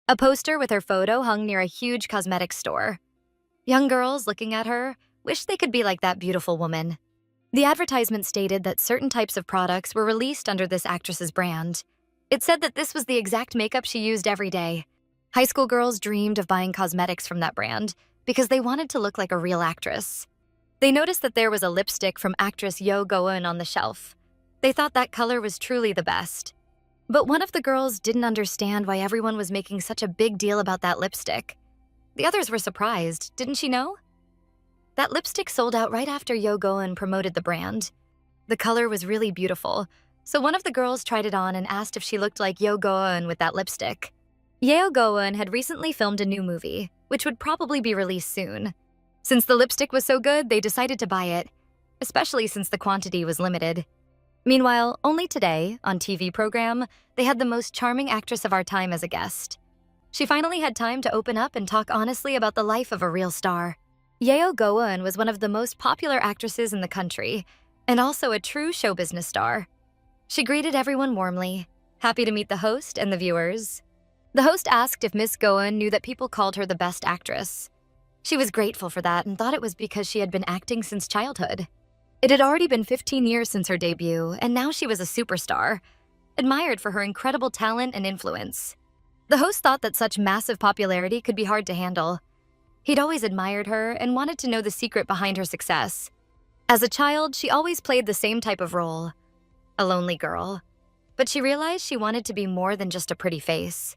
A poster with her photo hung near a huge cosmetics store. Young girls looking at her wished they could be like that beautiful woman. The advertisement stated that certain types of products were released under this actress's brand. It said that this was the exact makeup she used every day. High school girls dreamed of buying cosmetics from that brand because they wanted to look like a real actress. They noticed that there was a lipstick from actress Yo Go-eun on the shelf. They thought that color was truly the best. But one of the girls didn't understand why everyone was making such a big deal about that lipstick. The others were surprised, didn't she know? That lipstick sold out right after Yo Go-eun promoted the brand. The color was really beautiful, so one of the girls tried it on and asked if she looked like Yo Go-eun with that lipstick. Yo Go-eun had recently filmed a new movie, which would probably be released soon. Since the lipstick was so good, they decided to buy it, especially since the quantity was limited. Meanwhile, only today, on TV program, they had the most charming actress of our time as a guest. She finally had time to open up and talk honestly about the life of a real star. Yo Go-eun was one of the most popular actresses in the country, and also a true show business star. She greeted everyone warmly, happy to meet the host and the viewers. The host asked if Miss Go-eun knew that people called her the best actress. She was grateful for that and thought it was because she had been acting since childhood. It had already been 15 years since her debut, and now she was a superstar, admired for her incredible talent and influence. The host thought that such massive popularity could be hard to handle. He'd always admired her and wanted to know the secret behind her success. As a child, she always played the same type of role, a lonely girl. But she realized she wanted to be more than just a pretty face.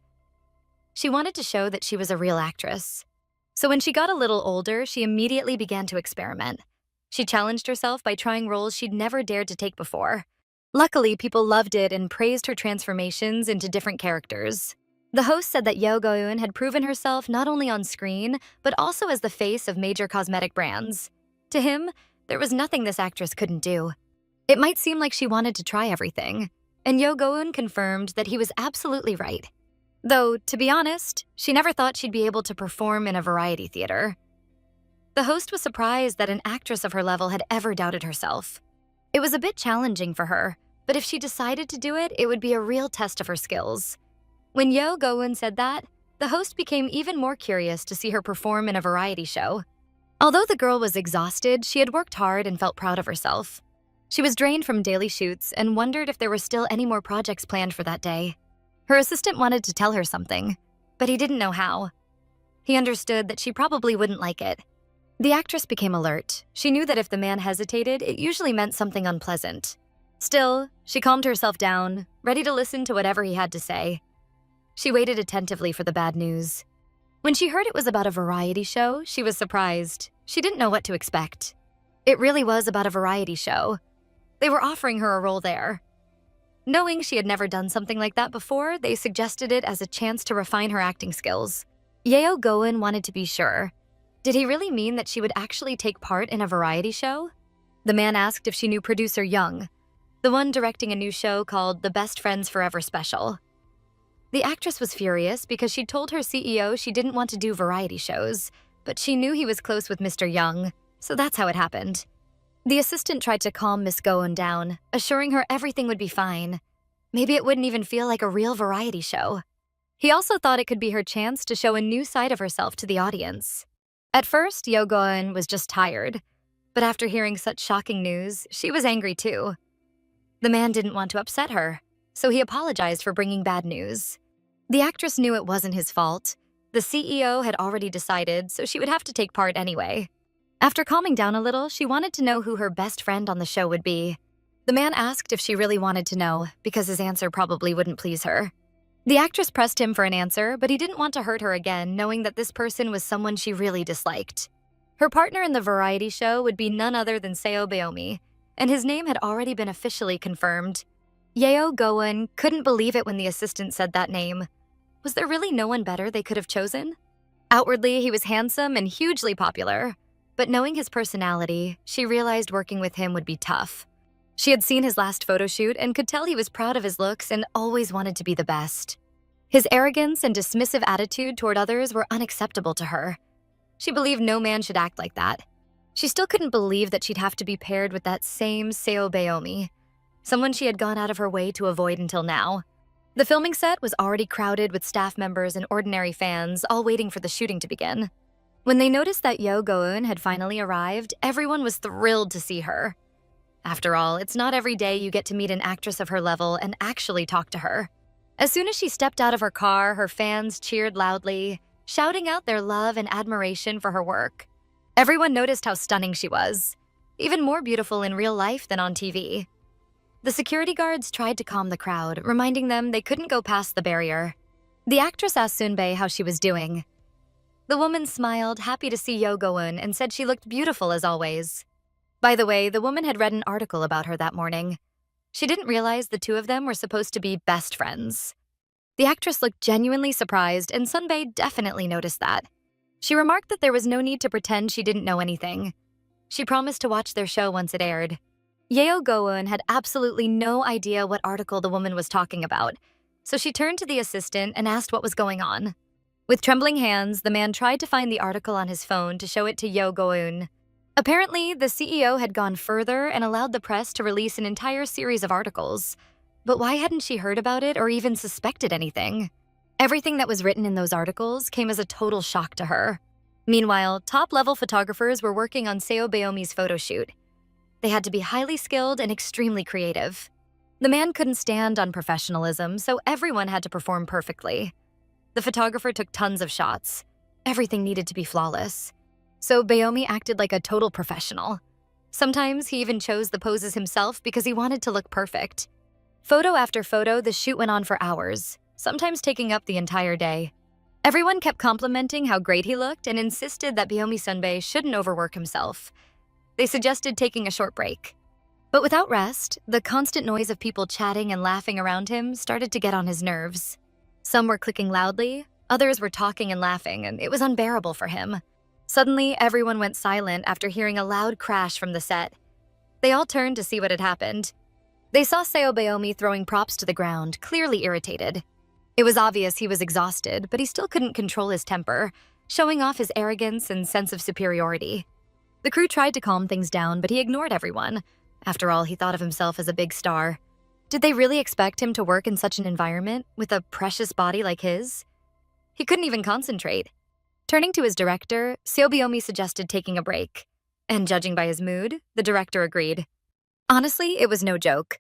She wanted to show that she was a real actress. So when she got a little older, she immediately began to experiment. She challenged herself by trying roles she'd never dared to take before. Luckily, people loved it and praised her transformations into different characters. The host said that Yo Go-eun had proven herself not only on screen, but also as the face of major cosmetic brands. To him, there was nothing this actress couldn't do. It might seem like she wanted to try everything, and Yo Go-eun confirmed that he was absolutely right. Though, to be honest, she never thought she'd be able to perform in a variety theater. The host was surprised that an actress of her level had ever doubted herself. It was a bit challenging for her, but if she decided to do it, it would be a real test of her skills. When Yo Go-eun said that, the host became even more curious to see her perform in a variety show. Although the girl was exhausted, she had worked hard and felt proud of herself. She was drained from daily shoots and wondered if there were still any more projects planned for that day. Her assistant wanted to tell her something, but he didn't know how. He understood that she probably wouldn't like it. The actress became alert. She knew that if the man hesitated, it usually meant something unpleasant. Still, she calmed herself down, ready to listen to whatever he had to say. She waited attentively for the bad news. When she heard it was about a variety show, she was surprised. She didn't know what to expect. It really was about a variety show. They were offering her a role there. Knowing she had never done something like that before, they suggested it as a chance to refine her acting skills. Yo Go-eun wanted to be sure. Did he really mean that she would actually take part in a variety show? The man asked if she knew producer Young, the one directing a new show called The Best Friends Forever Special. The actress was furious because she'd told her CEO she didn't want to do variety shows, but she knew he was close with Mr. Young, so that's how it happened. The assistant tried to calm Miss Go-eun down, assuring her everything would be fine. Maybe it wouldn't even feel like a real variety show. He also thought it could be her chance to show a new side of herself to the audience. At first, Yo Go-eun was just tired, but after hearing such shocking news, she was angry too. The man didn't want to upset her, so he apologized for bringing bad news. The actress knew it wasn't his fault. The CEO had already decided, so she would have to take part anyway. After calming down a little, she wanted to know who her best friend on the show would be. The man asked if she really wanted to know, because his answer probably wouldn't please her. The actress pressed him for an answer, but he didn't want to hurt her again, knowing that this person was someone she really disliked. Her partner in the variety show would be none other than Seo Beomi, and his name had already been officially confirmed. Yo Go-eun couldn't believe it when the assistant said that name. Was there really no one better they could have chosen? Outwardly, he was handsome and hugely popular, but knowing his personality, she realized working with him would be tough. She had seen his last photo shoot and could tell he was proud of his looks and always wanted to be the best. His arrogance and dismissive attitude toward others were unacceptable to her. She believed no man should act like that. She still couldn't believe that she'd have to be paired with that same Seo Beomi, someone she had gone out of her way to avoid until now. The filming set was already crowded with staff members and ordinary fans, all waiting for the shooting to begin. When they noticed that Yo Go-eun had finally arrived, everyone was thrilled to see her. After all, it's not every day you get to meet an actress of her level and actually talk to her. As soon as she stepped out of her car, her fans cheered loudly, shouting out their love and admiration for her work. Everyone noticed how stunning she was, even more beautiful in real life than on TV. The security guards tried to calm the crowd, reminding them they couldn't go past the barrier. The actress asked Sunbae how she was doing. The woman smiled, happy to see Yo Go-eun, and said she looked beautiful as always. By the way, the woman had read an article about her that morning. She didn't realize the two of them were supposed to be best friends. The actress looked genuinely surprised, and Sunbae definitely noticed that. She remarked that there was no need to pretend she didn't know anything. She promised to watch their show once it aired. Yeo Go-eun had absolutely no idea what article the woman was talking about, so she turned to the assistant and asked what was going on. With trembling hands, the man tried to find the article on his phone to show it to Yeo Go-eun. Apparently, the CEO had gone further and allowed the press to release an entire series of articles. But why hadn't she heard about it or even suspected anything? Everything that was written in those articles came as a total shock to her. Meanwhile, top-level photographers were working on Seo Beomi's photo shoot. They had to be highly skilled and extremely creative. The man couldn't stand unprofessionalism, so everyone had to perform perfectly. The photographer took tons of shots. Everything needed to be flawless. So Beomi acted like a total professional. Sometimes he even chose the poses himself because he wanted to look perfect. Photo after photo, the shoot went on for hours, sometimes taking up the entire day. Everyone kept complimenting how great he looked and insisted that Beomi Sunbae shouldn't overwork himself. They suggested taking a short break. But without rest, the constant noise of people chatting and laughing around him started to get on his nerves. Some were clicking loudly, others were talking and laughing, and it was unbearable for him. Suddenly, everyone went silent after hearing a loud crash from the set. They all turned to see what had happened. They saw Seo Beomi throwing props to the ground, clearly irritated. It was obvious he was exhausted, but he still couldn't control his temper, showing off his arrogance and sense of superiority. The crew tried to calm things down, but he ignored everyone. After all, he thought of himself as a big star. Did they really expect him to work in such an environment with a precious body like his? He couldn't even concentrate. Turning to his director, Seo Beomi suggested taking a break. And judging by his mood, the director agreed. Honestly, it was no joke.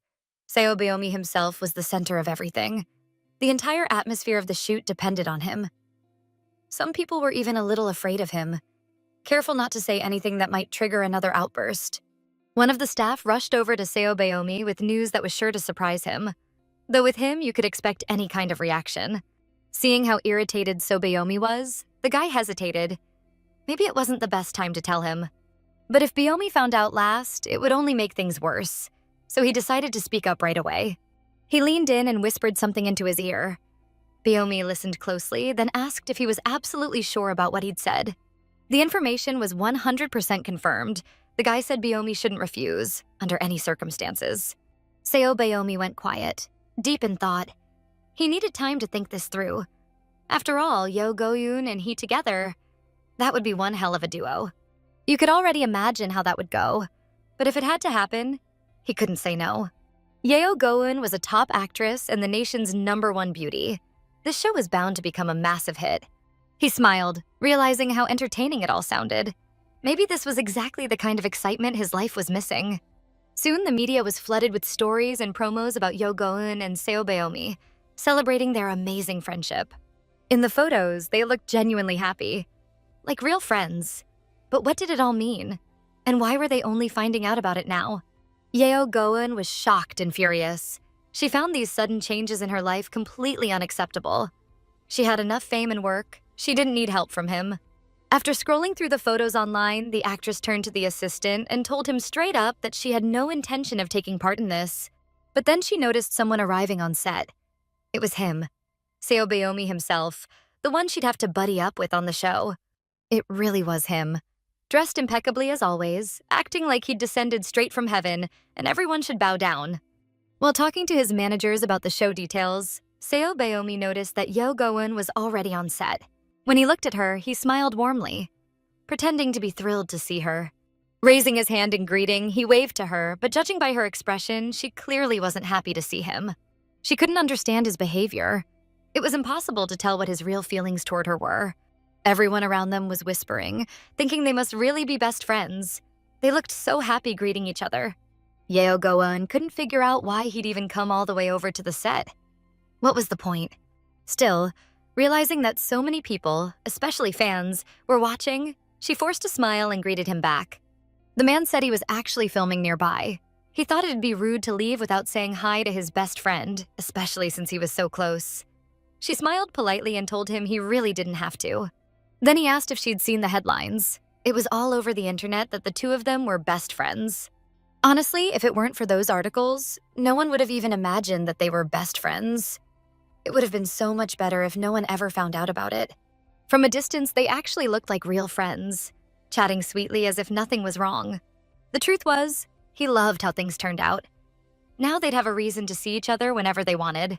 Seo Beomi himself was the center of everything. The entire atmosphere of the shoot depended on him. Some people were even a little afraid of him, careful not to say anything that might trigger another outburst. One of the staff rushed over to Seo Beomi with news that was sure to surprise him. Though with him, you could expect any kind of reaction. Seeing how irritated Seo Beomi was, the guy hesitated. Maybe it wasn't the best time to tell him. But if Beomi found out last, it would only make things worse. So he decided to speak up right away. He leaned in and whispered something into his ear. Beomi listened closely, then asked if he was absolutely sure about what he'd said. The information was 100% confirmed. The guy said Beomi shouldn't refuse, under any circumstances. Seo Beomi went quiet, deep in thought. He needed time to think this through. After all, Yo Go-eun and he together, that would be one hell of a duo. You could already imagine how that would go. But if it had to happen, he couldn't say no. Yeo Go-eun was a top actress and the nation's #1 beauty. This show was bound to become a massive hit. He smiled, realizing how entertaining it all sounded. Maybe this was exactly the kind of excitement his life was missing. Soon the media was flooded with stories and promos about Yo Go-eun and Seo Beomi, celebrating their amazing friendship. In the photos, they looked genuinely happy, like real friends. But what did it all mean? And why were they only finding out about it now? Yeo Go-eun was shocked and furious. She found these sudden changes in her life completely unacceptable. She had enough fame and work. She didn't need help from him. After scrolling through the photos online, the actress turned to the assistant and told him straight up that she had no intention of taking part in this. But then she noticed someone arriving on set. It was him, Seo Beomi himself, the one she'd have to buddy up with on the show. It really was him. Dressed impeccably as always, acting like he'd descended straight from heaven, and everyone should bow down. While talking to his managers about the show details, Seo Beomi noticed that Yo Go-eun was already on set. When he looked at her, he smiled warmly, pretending to be thrilled to see her. Raising his hand in greeting, he waved to her, but judging by her expression, she clearly wasn't happy to see him. She couldn't understand his behavior. It was impossible to tell what his real feelings toward her were. Everyone around them was whispering, thinking they must really be best friends. They looked so happy greeting each other. Yeo Go-eun couldn't figure out why he'd even come all the way over to the set. What was the point? Still, realizing that so many people, especially fans, were watching, she forced a smile and greeted him back. The man said he was actually filming nearby. He thought it'd be rude to leave without saying hi to his best friend, especially since he was so close. She smiled politely and told him he really didn't have to. Then he asked if she'd seen the headlines. It was all over the internet that the two of them were best friends. Honestly, if it weren't for those articles, no one would have even imagined that they were best friends. It would have been so much better if no one ever found out about it. From a distance, they actually looked like real friends, chatting sweetly as if nothing was wrong. The truth was, he loved how things turned out. Now they'd have a reason to see each other whenever they wanted.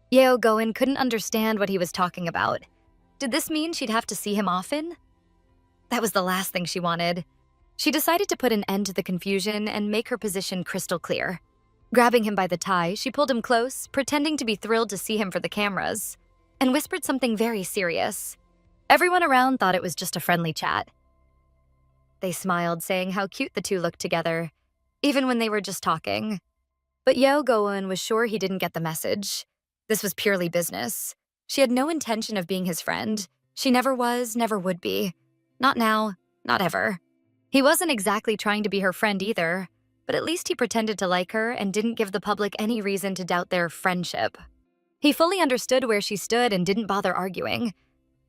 Yeo Go-eun couldn't understand what he was talking about. Did this mean she'd have to see him often? That was the last thing she wanted. She decided to put an end to the confusion and make her position crystal clear. Grabbing him by the tie, she pulled him close, pretending to be thrilled to see him for the cameras, and whispered something very serious. Everyone around thought it was just a friendly chat. They smiled, saying how cute the two looked together, even when they were just talking. But Yeo Go-eun was sure he didn't get the message. This was purely business. She had no intention of being his friend. She never was, never would be. Not now, not ever. He wasn't exactly trying to be her friend either, but at least he pretended to like her and didn't give the public any reason to doubt their friendship. He fully understood where she stood and didn't bother arguing.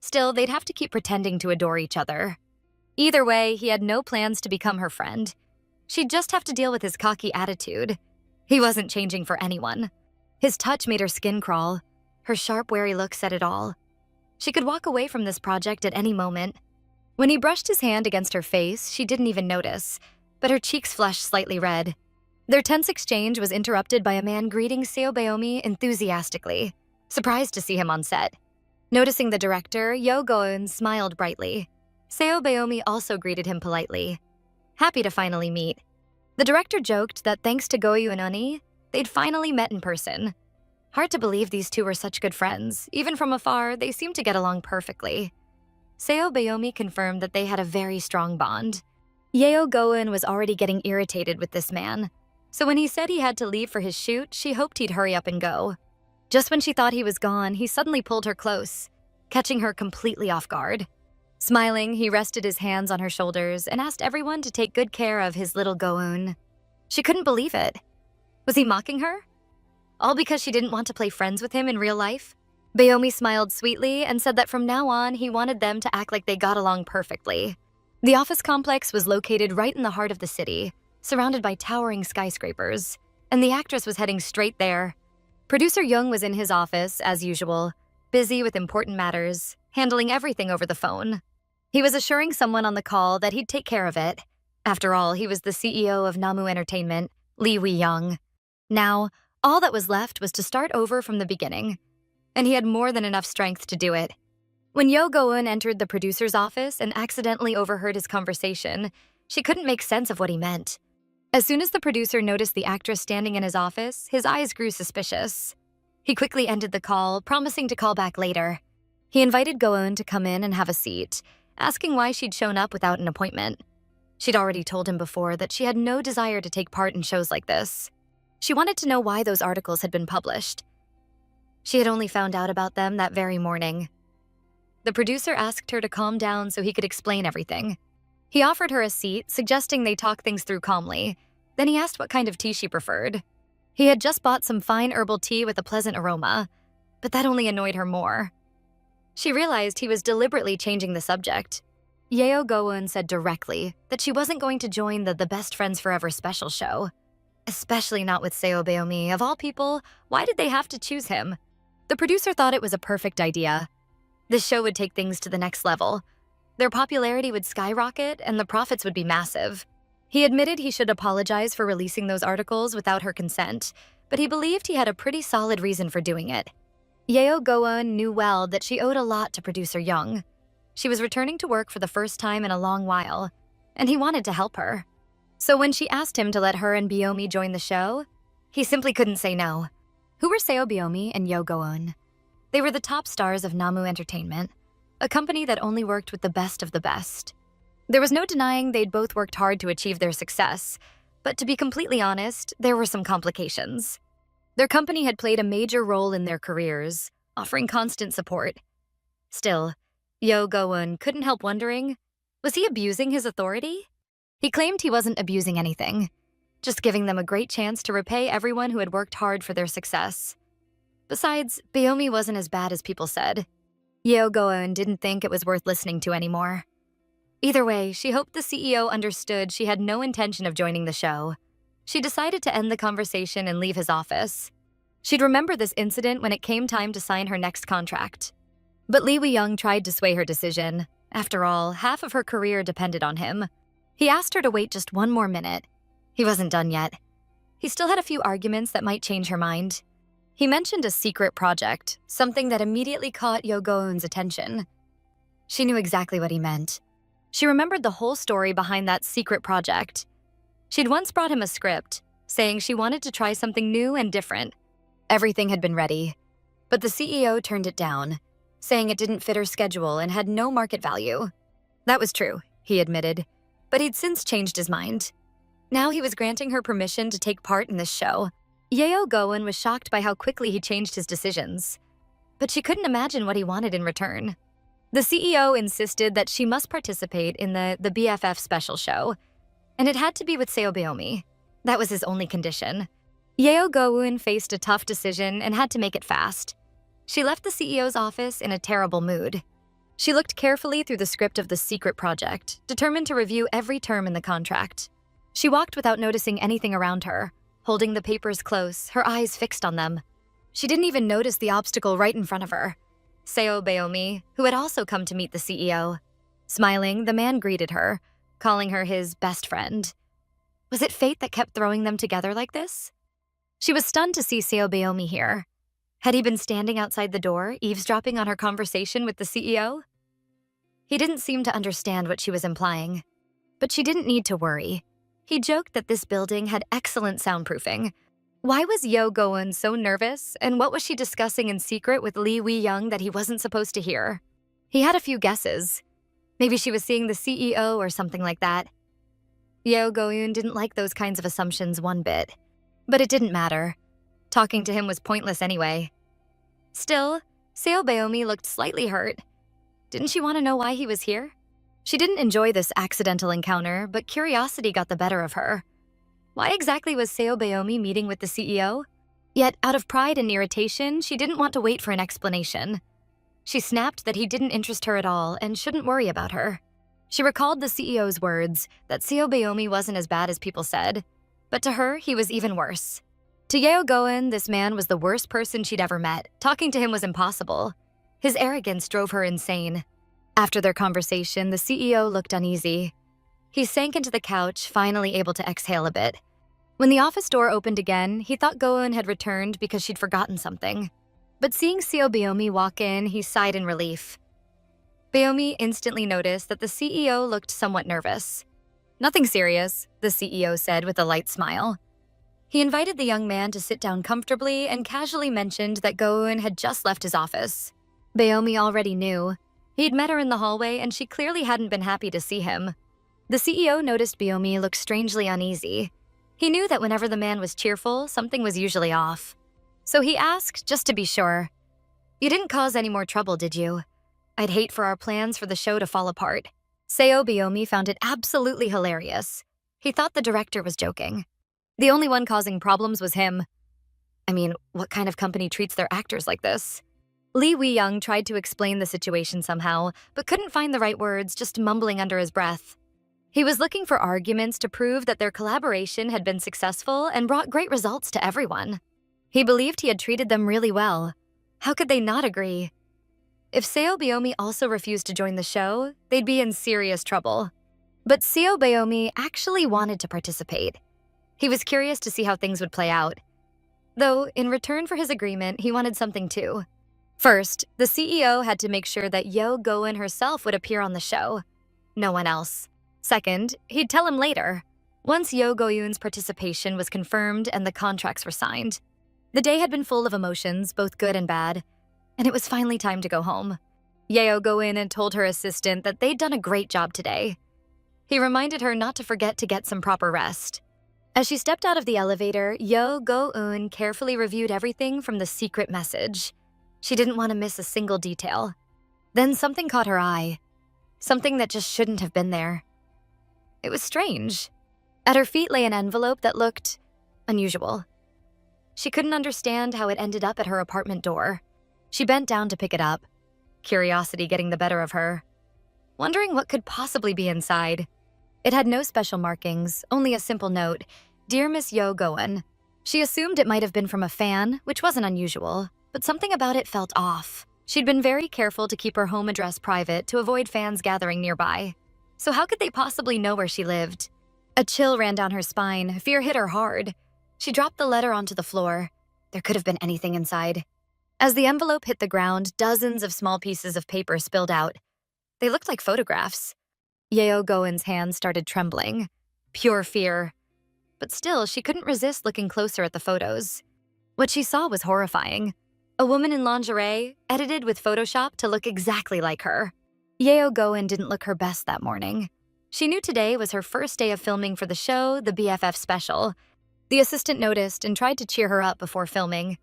Still, they'd have to keep pretending to adore each other. Either way, he had no plans to become her friend. She'd just have to deal with his cocky attitude. He wasn't changing for anyone. His touch made her skin crawl. Her sharp, wary look said it all. She could walk away from this project at any moment. When he brushed his hand against her face, she didn't even notice, but her cheeks flushed slightly red. Their tense exchange was interrupted by a man greeting Seo Baeomi enthusiastically, surprised to see him on set. Noticing the director, Yeo Go-eun smiled brightly. Seo Baeomi also greeted him politely, happy to finally meet. The director joked that thanks to Go-eun and Uni, they'd finally met in person. Hard to believe these two were such good friends. Even from afar, they seemed to get along perfectly. Seo Baeomi confirmed that they had a very strong bond. Yeo Go-eun was already getting irritated with this man, so when he said he had to leave for his shoot, she hoped he'd hurry up and go. Just when she thought he was gone, he suddenly pulled her close, catching her completely off guard. Smiling, he rested his hands on her shoulders and asked everyone to take good care of his little Go-eun. She couldn't believe it. Was he mocking her? All because she didn't want to play friends with him in real life? Baeomi smiled sweetly and said that from now on, he wanted them to act like they got along perfectly. The office complex was located right in the heart of the city, surrounded by towering skyscrapers, and the actress was heading straight there. Producer Young was in his office, as usual, busy with important matters, handling everything over the phone. He was assuring someone on the call that he'd take care of it. After all, he was the CEO of Namu Entertainment, Lee Wee-young. Now, all that was left was to start over from the beginning, and he had more than enough strength to do it. When Yeo Go-eun entered the producer's office and accidentally overheard his conversation, she couldn't make sense of what he meant. As soon as the producer noticed the actress standing in his office, his eyes grew suspicious. He quickly ended the call, promising to call back later. He invited Go-eun to come in and have a seat, asking why she'd shown up without an appointment. She'd already told him before that she had no desire to take part in shows like this. She wanted to know why those articles had been published. She had only found out about them that very morning. The producer asked her to calm down so he could explain everything. He offered her a seat, suggesting they talk things through calmly. Then he asked what kind of tea she preferred. He had just bought some fine herbal tea with a pleasant aroma, but that only annoyed her more. She realized he was deliberately changing the subject. Yeo Go-eun said directly that she wasn't going to join the Best Friends Forever special show. Especially not with Seo Baeomi. Of all people, why did they have to choose him? The producer thought it was a perfect idea. This show would take things to the next level. Their popularity would skyrocket and the profits would be massive. He admitted he should apologize for releasing those articles without her consent, but he believed he had a pretty solid reason for doing it. Yeo Go-eun knew well that she owed a lot to producer Young. She was returning to work for the first time in a long while, and he wanted to help her. So when she asked him to let her and Baeomi join the show, he simply couldn't say no. Who were Seo Biomi and Yo Go-eun? They were the top stars of Namu Entertainment, a company that only worked with the best of the best. There was no denying they'd both worked hard to achieve their success, but to be completely honest, there were some complications. Their company had played a major role in their careers, offering constant support. Still, Yo Go-eun couldn't help wondering, was he abusing his authority? He claimed he wasn't abusing anything, just giving them a great chance to repay everyone who had worked hard for their success. Besides, Biomi wasn't as bad as people said. Yo Go-eun didn't think it was worth listening to anymore. Either way, she hoped the CEO understood she had no intention of joining the show. She decided to end the conversation and leave his office. She'd remember this incident when it came time to sign her next contract. But Lee Wee-young tried to sway her decision. After all, half of her career depended on him. He asked her to wait just one more minute. He wasn't done yet. He still had a few arguments that might change her mind. He mentioned a secret project, something that immediately caught Yo Go-eun's attention. She knew exactly what he meant. She remembered the whole story behind that secret project. She'd once brought him a script, saying she wanted to try something new and different. Everything had been ready, but the CEO turned it down, saying it didn't fit her schedule and had no market value. That was true, he admitted, but he'd since changed his mind. Now he was granting her permission to take part in this show. Yo Go-eun was shocked by how quickly he changed his decisions, but she couldn't imagine what he wanted in return. The CEO insisted that she must participate in the BFF special show, and it had to be with Seo Biomi. That was his only condition. Yo Go-eun faced a tough decision and had to make it fast. She left the CEO's office in a terrible mood. She looked carefully through the script of the secret project, determined to review every term in the contract. She walked without noticing anything around her, holding the papers close, her eyes fixed on them. She didn't even notice the obstacle right in front of her. Seo Biomi, who had also come to meet the CEO. Smiling, the man greeted her, calling her his best friend. Was it fate that kept throwing them together like this? She was stunned to see Seo Biomi here. Had he been standing outside the door, eavesdropping on her conversation with the CEO? He didn't seem to understand what she was implying, but she didn't need to worry. He joked that this building had excellent soundproofing. Why was Yo Go-eun so nervous, and what was she discussing in secret with Lee Wee-young that he wasn't supposed to hear? He had a few guesses. Maybe she was seeing the CEO or something like that. Yo Go-eun didn't like those kinds of assumptions one bit. But it didn't matter. Talking to him was pointless anyway. Still, Seo Biomi looked slightly hurt. Didn't she want to know why he was here? She didn't enjoy this accidental encounter, but curiosity got the better of her. Why exactly was Seo Biomi meeting with the CEO? Yet, out of pride and irritation, she didn't want to wait for an explanation. She snapped that he didn't interest her at all and shouldn't worry about her. She recalled the CEO's words that Seo Biomi wasn't as bad as people said, but to her, he was even worse. To Yo Go-eun, this man was the worst person she'd ever met. Talking to him was impossible. His arrogance drove her insane. After their conversation, the CEO looked uneasy. He sank into the couch, finally able to exhale a bit. When the office door opened again, he thought Go-eun had returned because she'd forgotten something. But seeing Seo Biomi walk in, he sighed in relief. Biomi instantly noticed that the CEO looked somewhat nervous. "Nothing serious," the CEO said with a light smile. He invited the young man to sit down comfortably and casually mentioned that Go-eun had just left his office. Biomi already knew. He'd met her in the hallway and she clearly hadn't been happy to see him. The CEO noticed Biomi looked strangely uneasy. He knew that whenever the man was cheerful, something was usually off. So he asked, just to be sure, "You didn't cause any more trouble, did you? I'd hate for our plans for the show to fall apart." Seo Biomi found it absolutely hilarious. He thought the director was joking. The only one causing problems was him. I mean, what kind of company treats their actors like this? Lee Wee-young tried to explain the situation somehow, but couldn't find the right words, just mumbling under his breath. He was looking for arguments to prove that their collaboration had been successful and brought great results to everyone. He believed he had treated them really well. How could they not agree? If Seo Biomi also refused to join the show, they'd be in serious trouble. But Seo Biomi actually wanted to participate. He was curious to see how things would play out. Though, in return for his agreement, he wanted something too. First, the CEO had to make sure that Yo Go-eun herself would appear on the show. No one else. Second, he'd tell him later, once Yo Go-eun's participation was confirmed and the contracts were signed. The day had been full of emotions, both good and bad, and it was finally time to go home. Yeo go in and told her assistant that they'd done a great job today. He reminded her not to forget to get some proper rest. As she stepped out of the elevator, Yo Go-eun carefully reviewed everything from the secret message. She didn't want to miss a single detail. Then something caught her eye. Something that just shouldn't have been there. It was strange. At her feet lay an envelope that looked unusual. She couldn't understand how it ended up at her apartment door. She bent down to pick it up, curiosity getting the better of her, wondering what could possibly be inside. It had no special markings, only a simple note, "Dear Miss Yo Go-eun." She assumed it might have been from a fan, which wasn't unusual, but something about it felt off. She'd been very careful to keep her home address private to avoid fans gathering nearby. So how could they possibly know where she lived? A chill ran down her spine, fear hit her hard. She dropped the letter onto the floor. There could have been anything inside. As the envelope hit the ground, dozens of small pieces of paper spilled out. They looked like photographs. Yeo Go-eun's hands started trembling. Pure fear. But still, she couldn't resist looking closer at the photos. What she saw was horrifying. A woman in lingerie, edited with Photoshop to look exactly like her. Yeo Go-eun didn't look her best that morning. She knew today was her first day of filming for the show, the BFF special. The assistant noticed and tried to cheer her up before filming.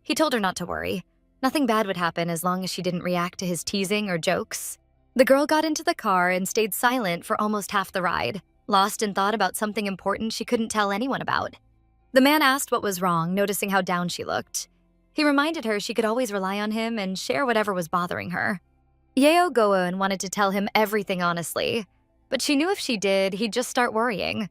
He told her not to worry. Nothing bad would happen as long as she didn't react to his teasing or jokes. The girl got into the car and stayed silent for almost half the ride, lost in thought about something important she couldn't tell anyone about. The man asked what was wrong, noticing how down she looked. He reminded her she could always rely on him and share whatever was bothering her. Yeo Go-eun wanted to tell him everything honestly, but she knew if she did, he'd just start worrying.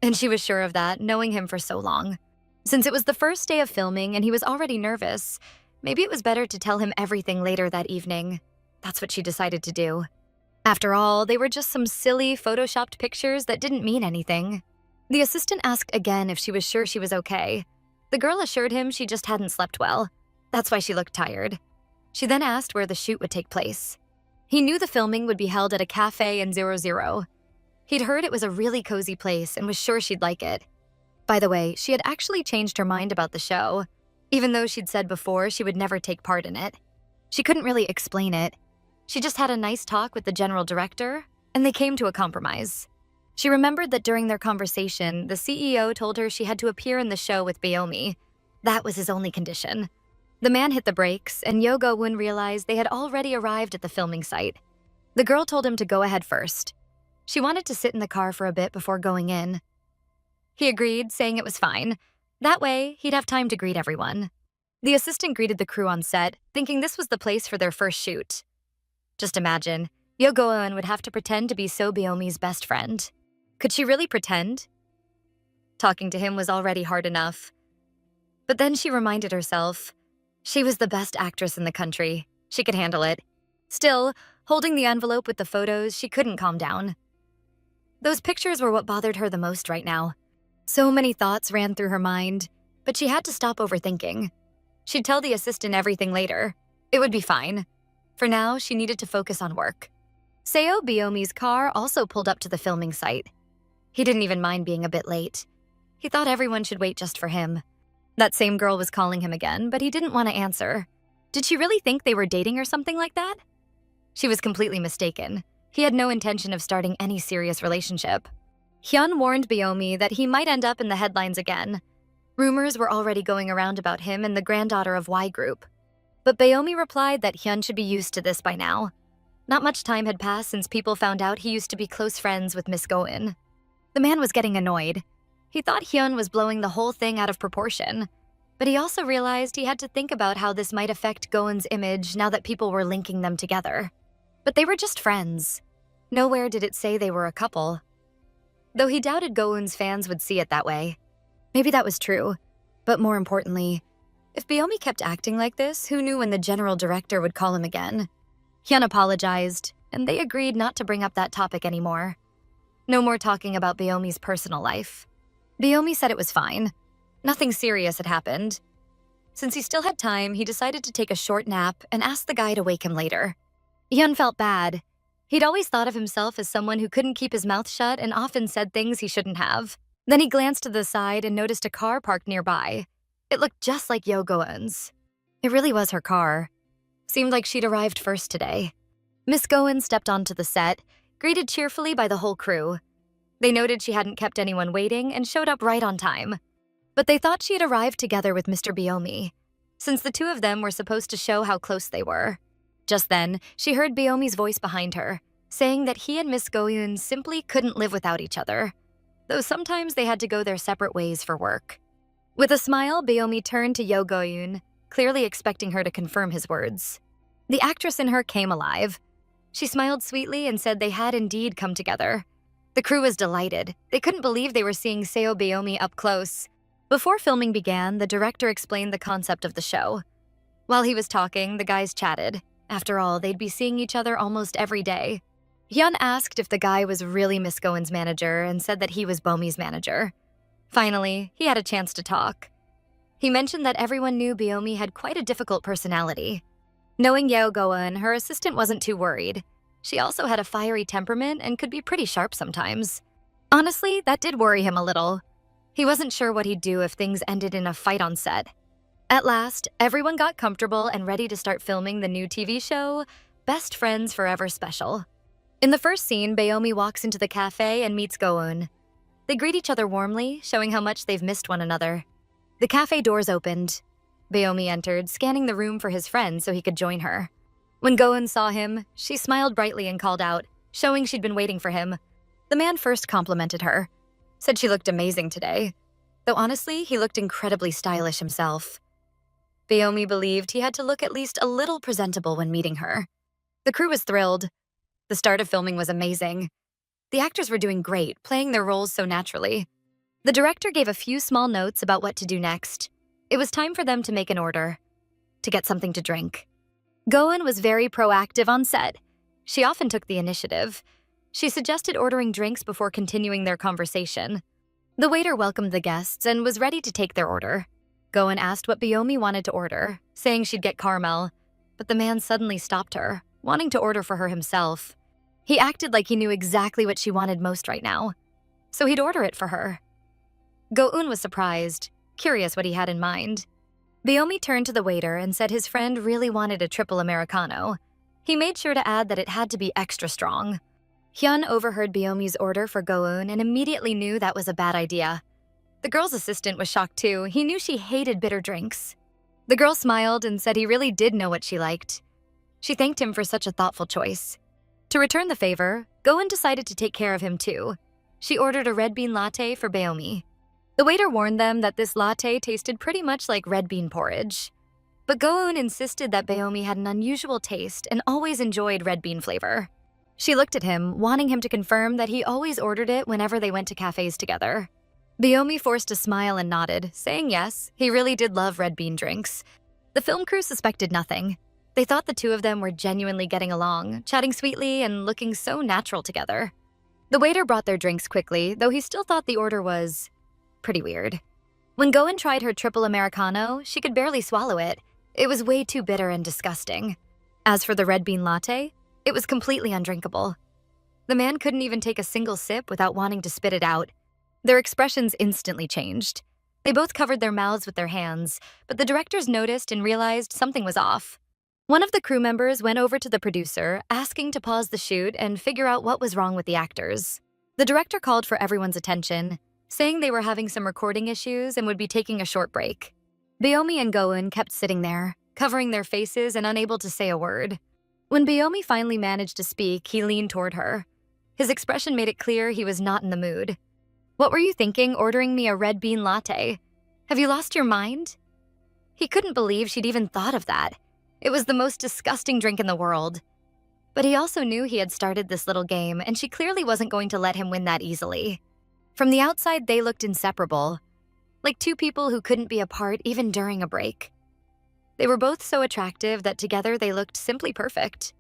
And she was sure of that, knowing him for so long. Since it was the first day of filming and he was already nervous, maybe it was better to tell him everything later that evening. That's what she decided to do. After all, they were just some silly, photoshopped pictures that didn't mean anything. The assistant asked again if she was sure she was okay. The girl assured him she just hadn't slept well. That's why she looked tired. She then asked where the shoot would take place. He knew the filming would be held at a cafe in 00. He'd heard it was a really cozy place and was sure she'd like it. By the way, she had actually changed her mind about the show, even though she'd said before she would never take part in it. She couldn't really explain it. She just had a nice talk with the general director, and they came to a compromise. She remembered that during their conversation, the CEO told her she had to appear in the show with Bayomi. That was his only condition. The man hit the brakes, and Yo Go-eun realized they had already arrived at the filming site. The girl told him to go ahead first. She wanted to sit in the car for a bit before going in. He agreed, saying it was fine. That way, he'd have time to greet everyone. The assistant greeted the crew on set, thinking this was the place for their first shoot. Just imagine, Yo Go-eun would have to pretend to be So Bayomi's best friend. Could she really pretend? Talking to him was already hard enough. But then she reminded herself, she was the best actress in the country. She could handle it. Still, holding the envelope with the photos, she couldn't calm down. Those pictures were what bothered her the most right now. So many thoughts ran through her mind, but she had to stop overthinking. She'd tell the assistant everything later. It would be fine. For now, she needed to focus on work. Seo Bayomi's car also pulled up to the filming site. He didn't even mind being a bit late. He thought everyone should wait just for him. That same girl was calling him again, but he didn't want to answer. Did she really think they were dating or something like that? She was completely mistaken. He had no intention of starting any serious relationship. Hyun warned Bayomi that he might end up in the headlines again. Rumors were already going around about him and the granddaughter of Y Group. But Bayomi replied that Hyun should be used to this by now. Not much time had passed since people found out he used to be close friends with Miss Go-eun. The man was getting annoyed. He thought Hyun was blowing the whole thing out of proportion. But he also realized he had to think about how this might affect Go-eun's image now that people were linking them together. But they were just friends. Nowhere did it say they were a couple. Though he doubted Go-eun's fans would see it that way. Maybe that was true. But more importantly, if Bayomi kept acting like this, who knew when the general director would call him again? Hyun apologized, and they agreed not to bring up that topic anymore. No more talking about Bayomi's personal life. Bayomi said it was fine. Nothing serious had happened. Since he still had time, he decided to take a short nap and asked the guy to wake him later. Hyun felt bad. He'd always thought of himself as someone who couldn't keep his mouth shut and often said things he shouldn't have. Then he glanced to the side and noticed a car parked nearby. It looked just like Yo Go-eun's. It really was her car. Seemed like she'd arrived first today. Miss Go-eun stepped onto the set, greeted cheerfully by the whole crew. They noted she hadn't kept anyone waiting and showed up right on time. But they thought she had arrived together with Mr. Beomi, since the two of them were supposed to show how close they were. Just then, she heard Beomi's voice behind her, saying that he and Miss Go-eun simply couldn't live without each other, though sometimes they had to go their separate ways for work. With a smile, Beomi turned to Yo Go-eun, clearly expecting her to confirm his words. The actress in her came alive. She smiled sweetly and said they had indeed come together. The crew was delighted. They couldn't believe they were seeing Seo Beomi up close. Before filming began, the director explained the concept of the show. While he was talking, the guys chatted. After all, they'd be seeing each other almost every day. Hyun asked if the guy was really Miss Go-eun's manager and said that he was Beomi's manager. Finally, he had a chance to talk. He mentioned that everyone knew Beomi had quite a difficult personality. Knowing Yo Go-eun, her assistant wasn't too worried. She also had a fiery temperament and could be pretty sharp sometimes. Honestly, that did worry him a little. He wasn't sure what he'd do if things ended in a fight on set. At last, everyone got comfortable and ready to start filming the new TV show, Best Friends Forever Special. In the first scene, Beomi walks into the cafe and meets Go-eun. They greet each other warmly, showing how much they've missed one another. The cafe doors opened. Beomi entered, scanning the room for his friend so he could join her. When Go-eun saw him, she smiled brightly and called out, showing she'd been waiting for him. The man first complimented her, said she looked amazing today, though honestly, he looked incredibly stylish himself. Beomi believed he had to look at least a little presentable when meeting her. The crew was thrilled. The start of filming was amazing. The actors were doing great, playing their roles so naturally. The director gave a few small notes about what to do next. It was time for them to make an order, to get something to drink. Go-eun was very proactive on set. She often took the initiative. She suggested ordering drinks before continuing their conversation. The waiter welcomed the guests and was ready to take their order. Go-eun asked what Beomi wanted to order, saying she'd get caramel, but the man suddenly stopped her, wanting to order for her himself. He acted like he knew exactly what she wanted most right now, so he'd order it for her. Go-eun was surprised, curious what he had in mind. Beomi turned to the waiter and said his friend really wanted a triple Americano. He made sure to add that it had to be extra strong. Hyun overheard Beomi's order for Go-eun and immediately knew that was a bad idea. The girl's assistant was shocked too. He knew she hated bitter drinks. The girl smiled and said he really did know what she liked. She thanked him for such a thoughtful choice. To return the favor, Go-eun decided to take care of him too. She ordered a red bean latte for Beomi. The waiter warned them that this latte tasted pretty much like red bean porridge. But Go-eun insisted that Beomi had an unusual taste and always enjoyed red bean flavor. She looked at him, wanting him to confirm that he always ordered it whenever they went to cafes together. Beomi forced a smile and nodded, saying yes, he really did love red bean drinks. The film crew suspected nothing. They thought the two of them were genuinely getting along, chatting sweetly and looking so natural together. The waiter brought their drinks quickly, though he still thought the order was pretty weird. When Go-eun tried her triple Americano, she could barely swallow it. It was way too bitter and disgusting. As for the red bean latte, it was completely undrinkable. The man couldn't even take a single sip without wanting to spit it out. Their expressions instantly changed. They both covered their mouths with their hands, but the directors noticed and realized something was off. One of the crew members went over to the producer, asking to pause the shoot and figure out what was wrong with the actors. The director called for everyone's attention, saying they were having some recording issues and would be taking a short break. Beomi and Go-eun kept sitting there, covering their faces and unable to say a word. When Beomi finally managed to speak, he leaned toward her. His expression made it clear he was not in the mood. "What were you thinking ordering me a red bean latte? Have you lost your mind?" He couldn't believe she'd even thought of that. It was the most disgusting drink in the world. But he also knew he had started this little game, and she clearly wasn't going to let him win that easily. From the outside, they looked inseparable, like two people who couldn't be apart even during a break. They were both so attractive that together they looked simply perfect.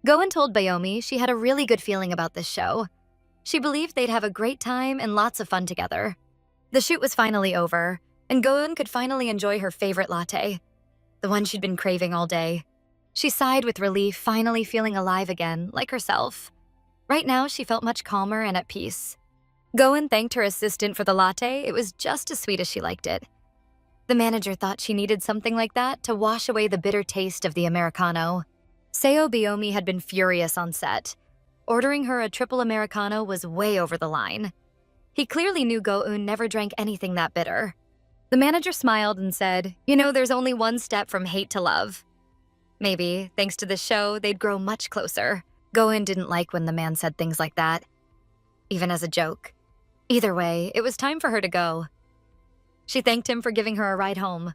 Go-eun told Beomi she had a really good feeling about this show. She believed they'd have a great time and lots of fun together. The shoot was finally over, and Go-eun could finally enjoy her favorite latte, the one she'd been craving all day. She sighed with relief, finally feeling alive again, like herself. Right now, she felt much calmer and at peace. Go-eun thanked her assistant for the latte. It was just as sweet as she liked it. The manager thought she needed something like that to wash away the bitter taste of the Americano. Seo Bayomi had been furious on set. Ordering her a triple Americano was way over the line. He clearly knew Go-eun never drank anything that bitter. The manager smiled and said, there's only one step from hate to love. Maybe, thanks to this show, they'd grow much closer. Go-eun didn't like when the man said things like that, even as a joke. Either way, it was time for her to go. She thanked him for giving her a ride home.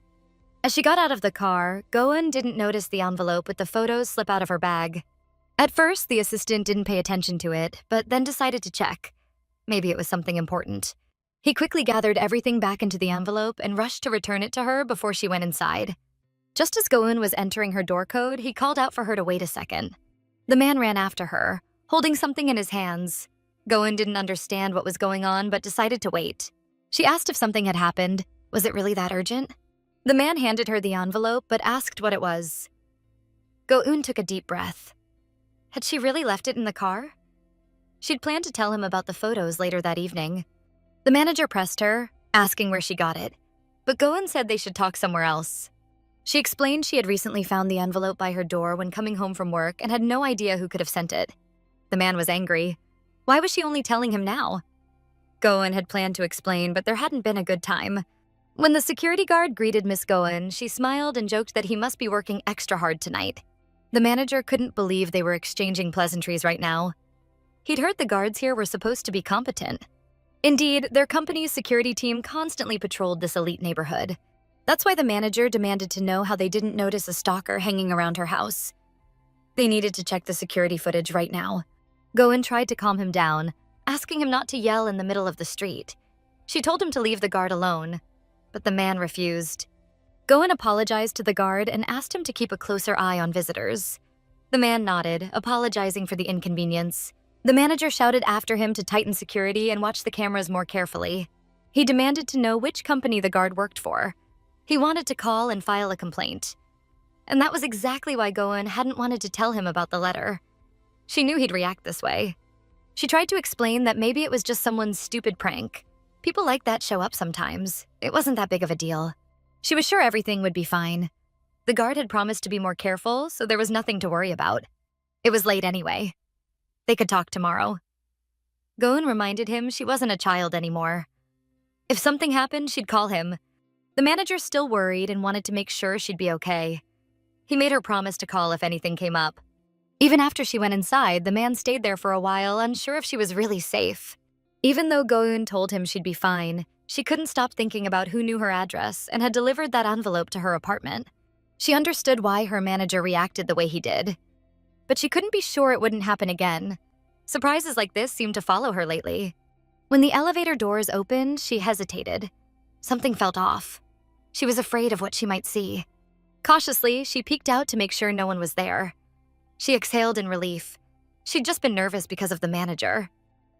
As she got out of the car, Go-eun didn't notice the envelope with the photos slip out of her bag. At first, the assistant didn't pay attention to it, but then decided to check. Maybe it was something important. He quickly gathered everything back into the envelope and rushed to return it to her before she went inside. Just as Go-eun was entering her door code, he called out for her to wait a second. The man ran after her, holding something in his hands. Go-eun didn't understand what was going on, but decided to wait. She asked if something had happened. Was it really that urgent? The man handed her the envelope, but asked what it was. Go-eun took a deep breath. Had she really left it in the car? She'd planned to tell him about the photos later that evening. The manager pressed her, asking where she got it, but Go-eun said they should talk somewhere else. She explained she had recently found the envelope by her door when coming home from work and had no idea who could have sent it. The man was angry. Why was she only telling him now? Go-eun had planned to explain, but there hadn't been a good time. When the security guard greeted Miss Go-eun, she smiled and joked that he must be working extra hard tonight. The manager couldn't believe they were exchanging pleasantries right now. He'd heard the guards here were supposed to be competent. Indeed, their company's security team constantly patrolled this elite neighborhood. That's why the manager demanded to know how they didn't notice a stalker hanging around her house. They needed to check the security footage right now. Go-eun tried to calm him down, asking him not to yell in the middle of the street. She told him to leave the guard alone, but the man refused. Go-eun apologized to the guard and asked him to keep a closer eye on visitors. The man nodded, apologizing for the inconvenience. The manager shouted after him to tighten security and watch the cameras more carefully. He demanded to know which company the guard worked for. He wanted to call and file a complaint. And that was exactly why Go-eun hadn't wanted to tell him about the letter. She knew he'd react this way. She tried to explain that maybe it was just someone's stupid prank. People like that show up sometimes. It wasn't that big of a deal. She was sure everything would be fine. The guard had promised to be more careful, so there was nothing to worry about. It was late anyway. They could talk tomorrow. Go-eun reminded him she wasn't a child anymore. If something happened, she'd call him. The manager still worried and wanted to make sure she'd be okay. He made her promise to call if anything came up. Even after she went inside, the man stayed there for a while, unsure if she was really safe. Even though Go-eun told him she'd be fine, she couldn't stop thinking about who knew her address and had delivered that envelope to her apartment. She understood why her manager reacted the way he did. But she couldn't be sure it wouldn't happen again. Surprises like this seemed to follow her lately. When the elevator doors opened, she hesitated. Something felt off. She was afraid of what she might see. Cautiously, she peeked out to make sure no one was there. She exhaled in relief. She'd just been nervous because of the manager.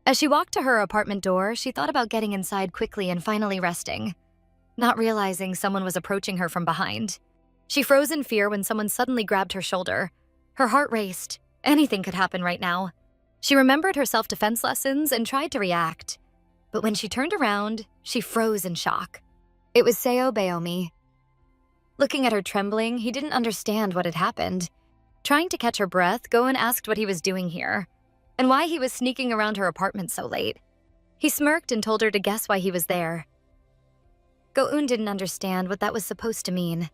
As she walked to her apartment door, she thought about getting inside quickly and finally resting, not realizing someone was approaching her from behind. She froze in fear when someone suddenly grabbed her shoulder. Her heart raced. Anything could happen right now. She remembered her self-defense lessons and tried to react. But when she turned around, she froze in shock. It was Seo Bayomi. Looking at her trembling, he didn't understand what had happened. Trying to catch her breath, Go-eun asked what he was doing here, and why he was sneaking around her apartment so late. He smirked and told her to guess why he was there. Go-eun didn't understand what that was supposed to mean.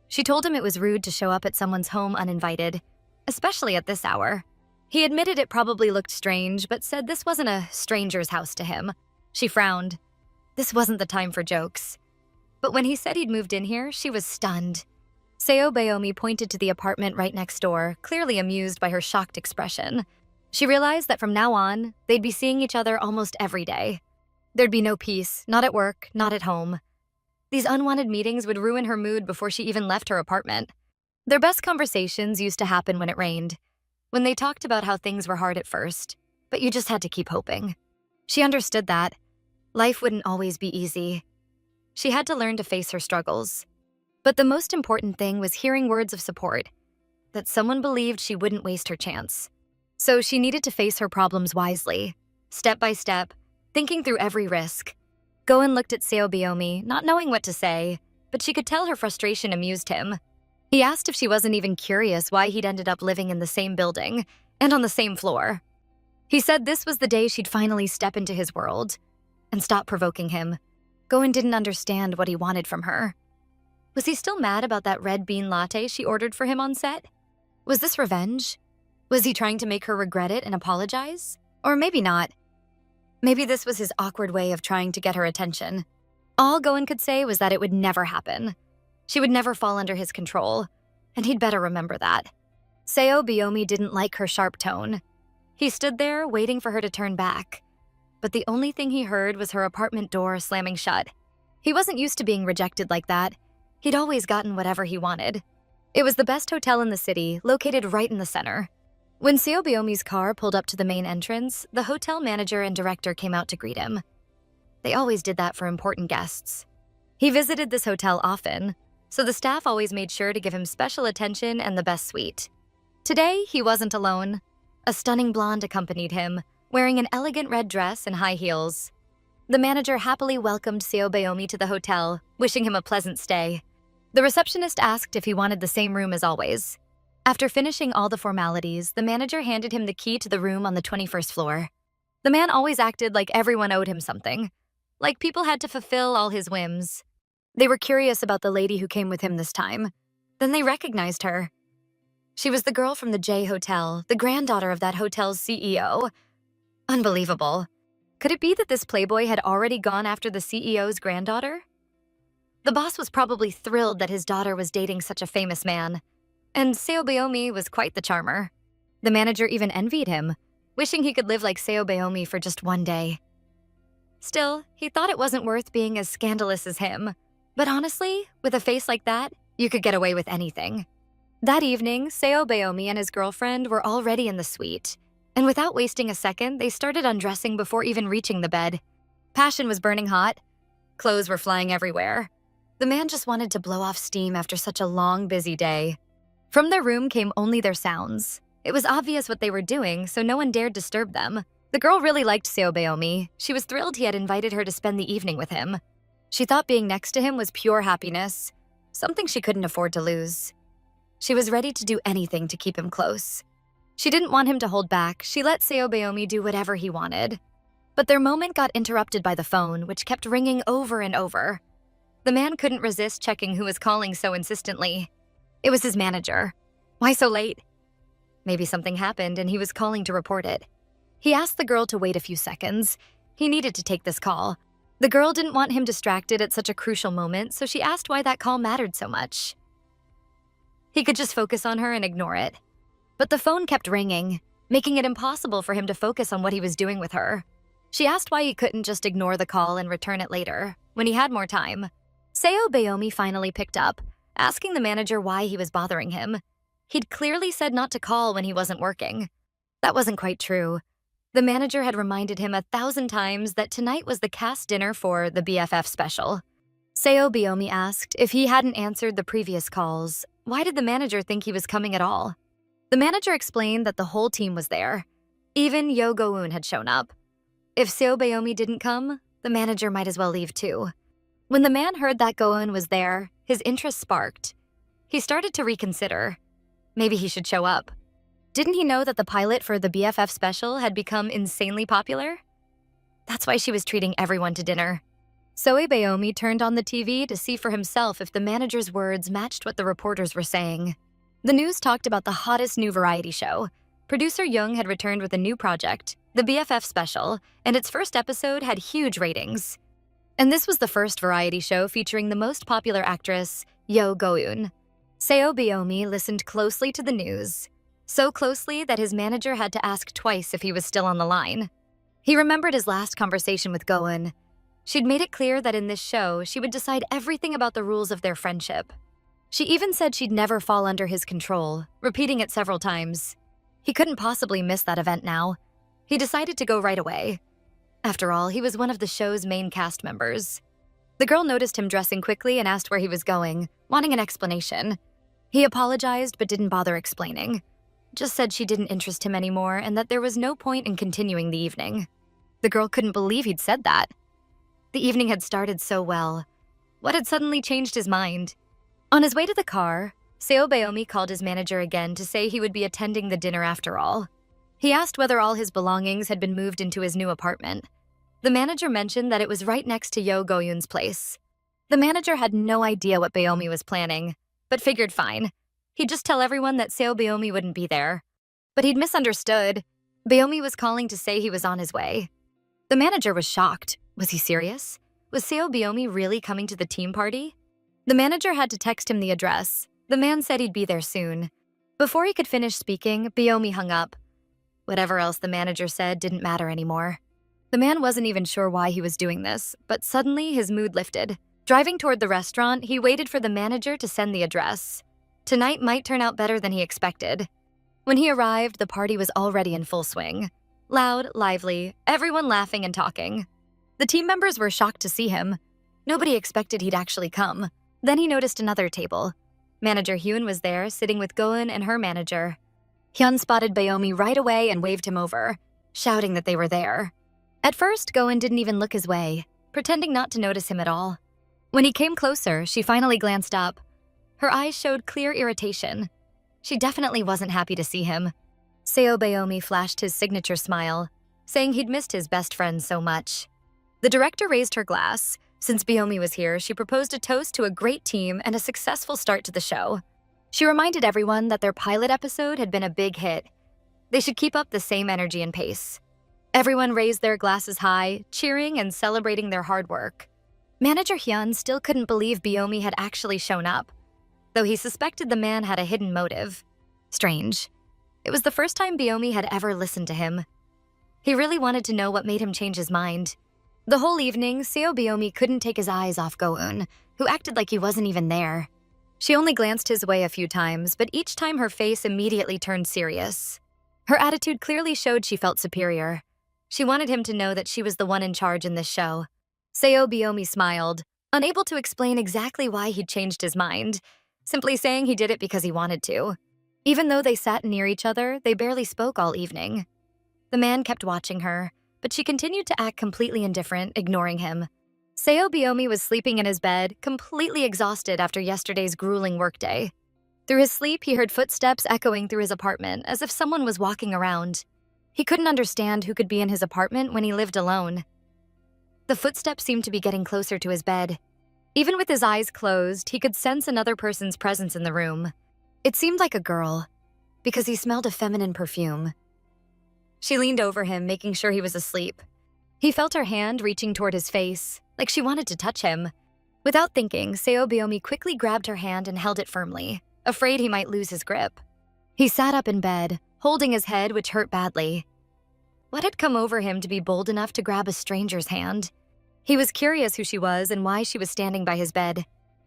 She told him it was rude to show up at someone's home uninvited, especially at this hour. He admitted it probably looked strange, but said this wasn't a stranger's house to him. She frowned. This wasn't the time for jokes. But when he said he'd moved in here, she was stunned. Seo Bayomi pointed to the apartment right next door, clearly amused by her shocked expression. She realized that from now on, they'd be seeing each other almost every day. There'd be no peace, not at work, not at home. These unwanted meetings would ruin her mood before she even left her apartment. Their best conversations used to happen when it rained, when they talked about how things were hard at first, but you just had to keep hoping. She understood that. Life wouldn't always be easy. She had to learn to face her struggles. But the most important thing was hearing words of support, that someone believed she wouldn't waste her chance. So she needed to face her problems wisely, step by step, thinking through every risk. Go-eun looked at Seo Bayomi, not knowing what to say. but she could tell her frustration amused him. He asked if she wasn't even curious why he'd ended up living in the same building and on the same floor. He said this was the day she'd finally step into his world and stop provoking him. Go-eun didn't understand what he wanted from her. Was he still mad about that red bean latte she ordered for him on set? Was this revenge? Was he trying to make her regret it and apologize? Or maybe not. Maybe this was his awkward way of trying to get her attention. All Go-eun could say was that it would never happen. She would never fall under his control, and he'd better remember that. Seo Biomi didn't like her sharp tone. He stood there waiting for her to turn back, but the only thing he heard was her apartment door slamming shut. He wasn't used to being rejected like that. He'd always gotten whatever he wanted. It was the best hotel in the city, located right in the center. When Seo Biomi's car pulled up to the main entrance, the hotel manager and director came out to greet him. They always did that for important guests. He visited this hotel often, so the staff always made sure to give him special attention and the best suite. Today, he wasn't alone. A stunning blonde accompanied him, wearing an elegant red dress and high heels. The manager happily welcomed Seo Biomi to the hotel, wishing him a pleasant stay. The receptionist asked if he wanted the same room as always. After finishing all the formalities, the manager handed him the key to the room on the 21st floor. The man always acted like everyone owed him something, like people had to fulfill all his whims. They were curious about the lady who came with him this time. Then they recognized her. She was the girl from the J Hotel, the granddaughter of that hotel's CEO. Unbelievable. Could it be that this playboy had already gone after the CEO's granddaughter? The boss was probably thrilled that his daughter was dating such a famous man. And Seo Biomi was quite the charmer. The manager even envied him, wishing he could live like Seo Biomi for just one day. Still, he thought it wasn't worth being as scandalous as him. But honestly, with a face like that, you could get away with anything. That evening, Seo Biomi and his girlfriend were already in the suite. And without wasting a second, they started undressing before even reaching the bed. Passion was burning hot. Clothes were flying everywhere. The man just wanted to blow off steam after such a long, busy day. From their room came only their sounds. It was obvious what they were doing, so no one dared disturb them. The girl really liked Seo Biomi. She was thrilled he had invited her to spend the evening with him. She thought being next to him was pure happiness, something she couldn't afford to lose. She was ready to do anything to keep him close. She didn't want him to hold back. She let Seo Biomi do whatever he wanted. But their moment got interrupted by the phone, which kept ringing over and over. The man couldn't resist checking who was calling so insistently. It was his manager. Why so late? Maybe something happened and he was calling to report it. He asked the girl to wait a few seconds. He needed to take this call. The girl didn't want him distracted at such a crucial moment, so she asked why that call mattered so much. He could just focus on her and ignore it. But the phone kept ringing, making it impossible for him to focus on what he was doing with her. She asked why he couldn't just ignore the call and return it later, when he had more time. Seo Biomi finally picked up, asking the manager why he was bothering him. He'd clearly said not to call when he wasn't working. That wasn't quite true. The manager had reminded him 1,000 times that tonight was the cast dinner for the BFF special. Seo Biomi asked if he hadn't answered the previous calls, why did the manager think he was coming at all? The manager explained that the whole team was there. Even Yo Go-eun had shown up. If Seo Biomi didn't come, the manager might as well leave too. When the man heard that Go-eun was there, his interest sparked. He started to reconsider. Maybe he should show up. Didn't he know that the pilot for the BFF special had become insanely popular? That's why she was treating everyone to dinner. Seo Biomi turned on the TV to see for himself if the manager's words matched what the reporters were saying. The news talked about the hottest new variety show. Producer Jung had returned with a new project, the BFF special, and its first episode had huge ratings. And this was the first variety show featuring the most popular actress, Yo Go-eun. Seo Biomi listened closely to the news, so closely that his manager had to ask twice if he was still on the line. He remembered his last conversation with Go-eun. She'd made it clear that in this show, she would decide everything about the rules of their friendship. She even said she'd never fall under his control, repeating it several times. He couldn't possibly miss that event now. He decided to go right away. After all, he was one of the show's main cast members. The girl noticed him dressing quickly and asked where he was going, wanting an explanation. He apologized but didn't bother explaining. Just said she didn't interest him anymore and that there was no point in continuing the evening. The girl couldn't believe he'd said that. The evening had started so well. What had suddenly changed his mind? On his way to the car, Seo Baomi called his manager again to say he would be attending the dinner after all. He asked whether all his belongings had been moved into his new apartment. The manager mentioned that it was right next to Yo Go-eun's place. The manager had no idea what Baomi was planning, but figured fine. He'd just tell everyone that Seo Baomi wouldn't be there. But he'd misunderstood. Baomi was calling to say he was on his way. The manager was shocked. Was he serious? Was Seo Baomi really coming to the team party? The manager had to text him the address. The man said he'd be there soon. Before he could finish speaking, Baomi hung up. Whatever else the manager said didn't matter anymore. The man wasn't even sure why he was doing this, but suddenly his mood lifted. Driving toward the restaurant, he waited for the manager to send the address. Tonight might turn out better than he expected. When he arrived, the party was already in full swing. Loud, lively, everyone laughing and talking. The team members were shocked to see him. Nobody expected he'd actually come. Then he noticed another table. Manager Hyun was there, sitting with Go-eun and her manager. Hyun spotted Baomi right away and waved him over, shouting that they were there. At first, Go-eun didn't even look his way, pretending not to notice him at all. When he came closer, she finally glanced up. Her eyes showed clear irritation. She definitely wasn't happy to see him. Seo Baomi flashed his signature smile, saying he'd missed his best friend so much. The director raised her glass. Since Baomi was here, she proposed a toast to a great team and a successful start to the show. She reminded everyone that their pilot episode had been a big hit. They should keep up the same energy and pace. Everyone raised their glasses high, cheering and celebrating their hard work. Manager Hyun still couldn't believe Baomi had actually shown up, though he suspected the man had a hidden motive. Strange. It was the first time Baomi had ever listened to him. He really wanted to know what made him change his mind. The whole evening, Seo Baomi couldn't take his eyes off Go-eun, who acted like he wasn't even there. She only glanced his way a few times, but each time her face immediately turned serious. Her attitude clearly showed she felt superior. She wanted him to know that she was the one in charge in this show. Seo Baomi smiled, unable to explain exactly why he'd changed his mind, simply saying he did it because he wanted to. Even though they sat near each other, they barely spoke all evening. The man kept watching her, but she continued to act completely indifferent, ignoring him. Seo Baomi was sleeping in his bed, completely exhausted after yesterday's grueling workday. Through his sleep, he heard footsteps echoing through his apartment, as if someone was walking around. He couldn't understand who could be in his apartment when he lived alone. The footsteps seemed to be getting closer to his bed. Even with his eyes closed, he could sense another person's presence in the room. It seemed like a girl, because he smelled a feminine perfume. She leaned over him, making sure he was asleep. He felt her hand reaching toward his face, like she wanted to touch him. Without thinking, Seo Baomi quickly grabbed her hand and held it firmly, afraid he might lose his grip. He sat up in bed, holding his head, which hurt badly. What had come over him to be bold enough to grab a stranger's hand? He was curious who she was and why she was standing by his bed.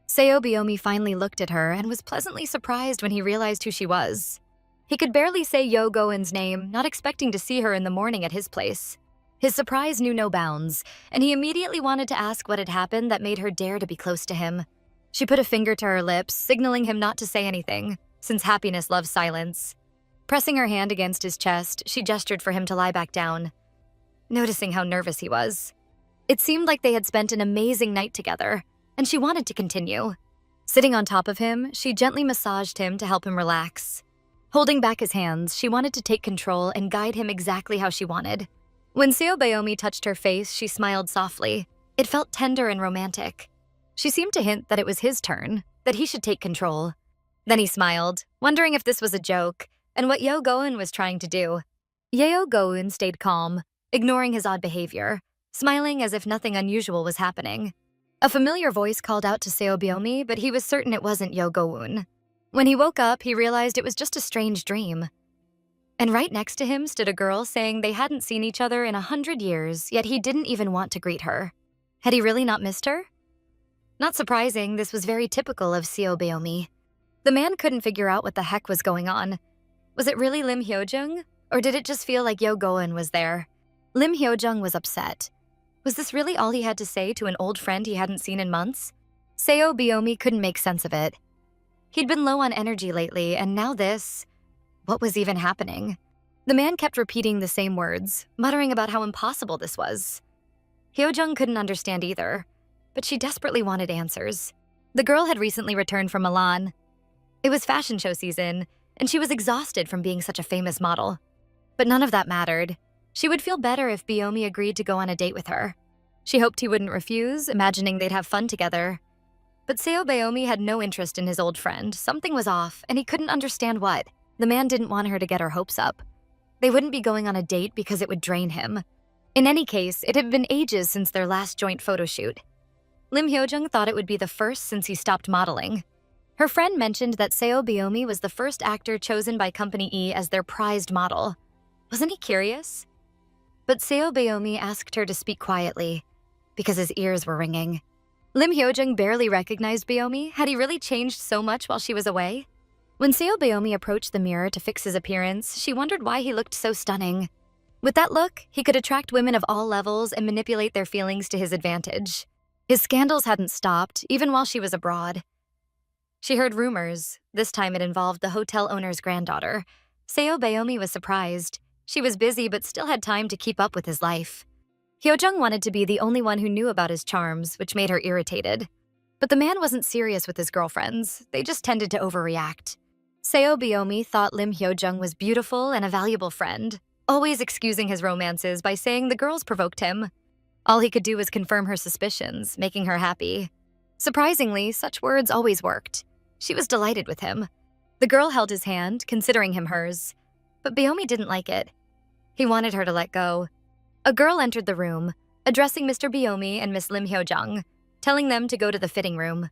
Seo Baomi finally looked at her and was pleasantly surprised when he realized who she was. He could barely say Yo Go-eun's name, not expecting to see her in the morning at his place. His surprise knew no bounds, and he immediately wanted to ask what had happened that made her dare to be close to him. She put a finger to her lips, signaling him not to say anything, since happiness loves silence. Pressing her hand against his chest, she gestured for him to lie back down, noticing how nervous he was. It seemed like they had spent an amazing night together, and she wanted to continue. Sitting on top of him, she gently massaged him to help him relax. Holding back his hands, she wanted to take control and guide him exactly how she wanted. When Seo Baomi touched her face, she smiled softly. It felt tender and romantic. She seemed to hint that it was his turn, that he should take control. Then he smiled, wondering if this was a joke, and what Yo Go-eun was trying to do. Yeo Go-eun stayed calm, ignoring his odd behavior, smiling as if nothing unusual was happening. A familiar voice called out to Seo Baomi, but he was certain it wasn't Yo Go-eun. When he woke up, he realized it was just a strange dream. And right next to him stood a girl saying they hadn't seen each other in 100 years, yet he didn't even want to greet her. Had he really not missed her? Not surprising, this was very typical of Seo Baomi. The man couldn't figure out what the heck was going on. Was it really Lim Hyo-jung, or did it just feel like Yo Go-eun was there? Lim Hyo-jung was upset. Was this really all he had to say to an old friend he hadn't seen in months? Seo Baomi couldn't make sense of it. He'd been low on energy lately, and now this. What was even happening? The man kept repeating the same words, muttering about how impossible this was. Hyo-jung couldn't understand either. but she desperately wanted answers. The girl had recently returned from Milan. It was fashion show season, and she was exhausted from being such a famous model. But none of that mattered. She would feel better if Bayomi agreed to go on a date with her. She hoped he wouldn't refuse, imagining they'd have fun together. But Seo Bayomi had no interest in his old friend. Something was off, and he couldn't understand what. The man didn't want her to get her hopes up. They wouldn't be going on a date because it would drain him. In any case, it had been ages since their last joint photo shoot. Lim Hyojung thought it would be the first since he stopped modeling. Her friend mentioned that Seo Bayomi was the first actor chosen by Company E as their prized model. Wasn't he curious? But Seo Bayomi asked her to speak quietly, because his ears were ringing. Lim Hyojung barely recognized Bayomi. Had he really changed so much while she was away? When Seo Bayomi approached the mirror to fix his appearance, she wondered why he looked so stunning. With that look, he could attract women of all levels and manipulate their feelings to his advantage. His scandals hadn't stopped, even while she was abroad. She heard rumors. This time it involved the hotel owner's granddaughter. Seo Bayomi was surprised. She was busy but still had time to keep up with his life. Hyojung wanted to be the only one who knew about his charms, which made her irritated. But the man wasn't serious with his girlfriends. They just tended to overreact. Seo Bayomi thought Lim Hyojung was beautiful and a valuable friend, always excusing his romances by saying the girls provoked him. All he could do was confirm her suspicions, making her happy. Surprisingly, such words always worked. She was delighted with him. The girl held his hand, considering him hers. But Bayomi didn't like it. He wanted her to let go. A girl entered the room, addressing Mr. Bayomi and Miss Lim Hyojung, telling them to go to the fitting room.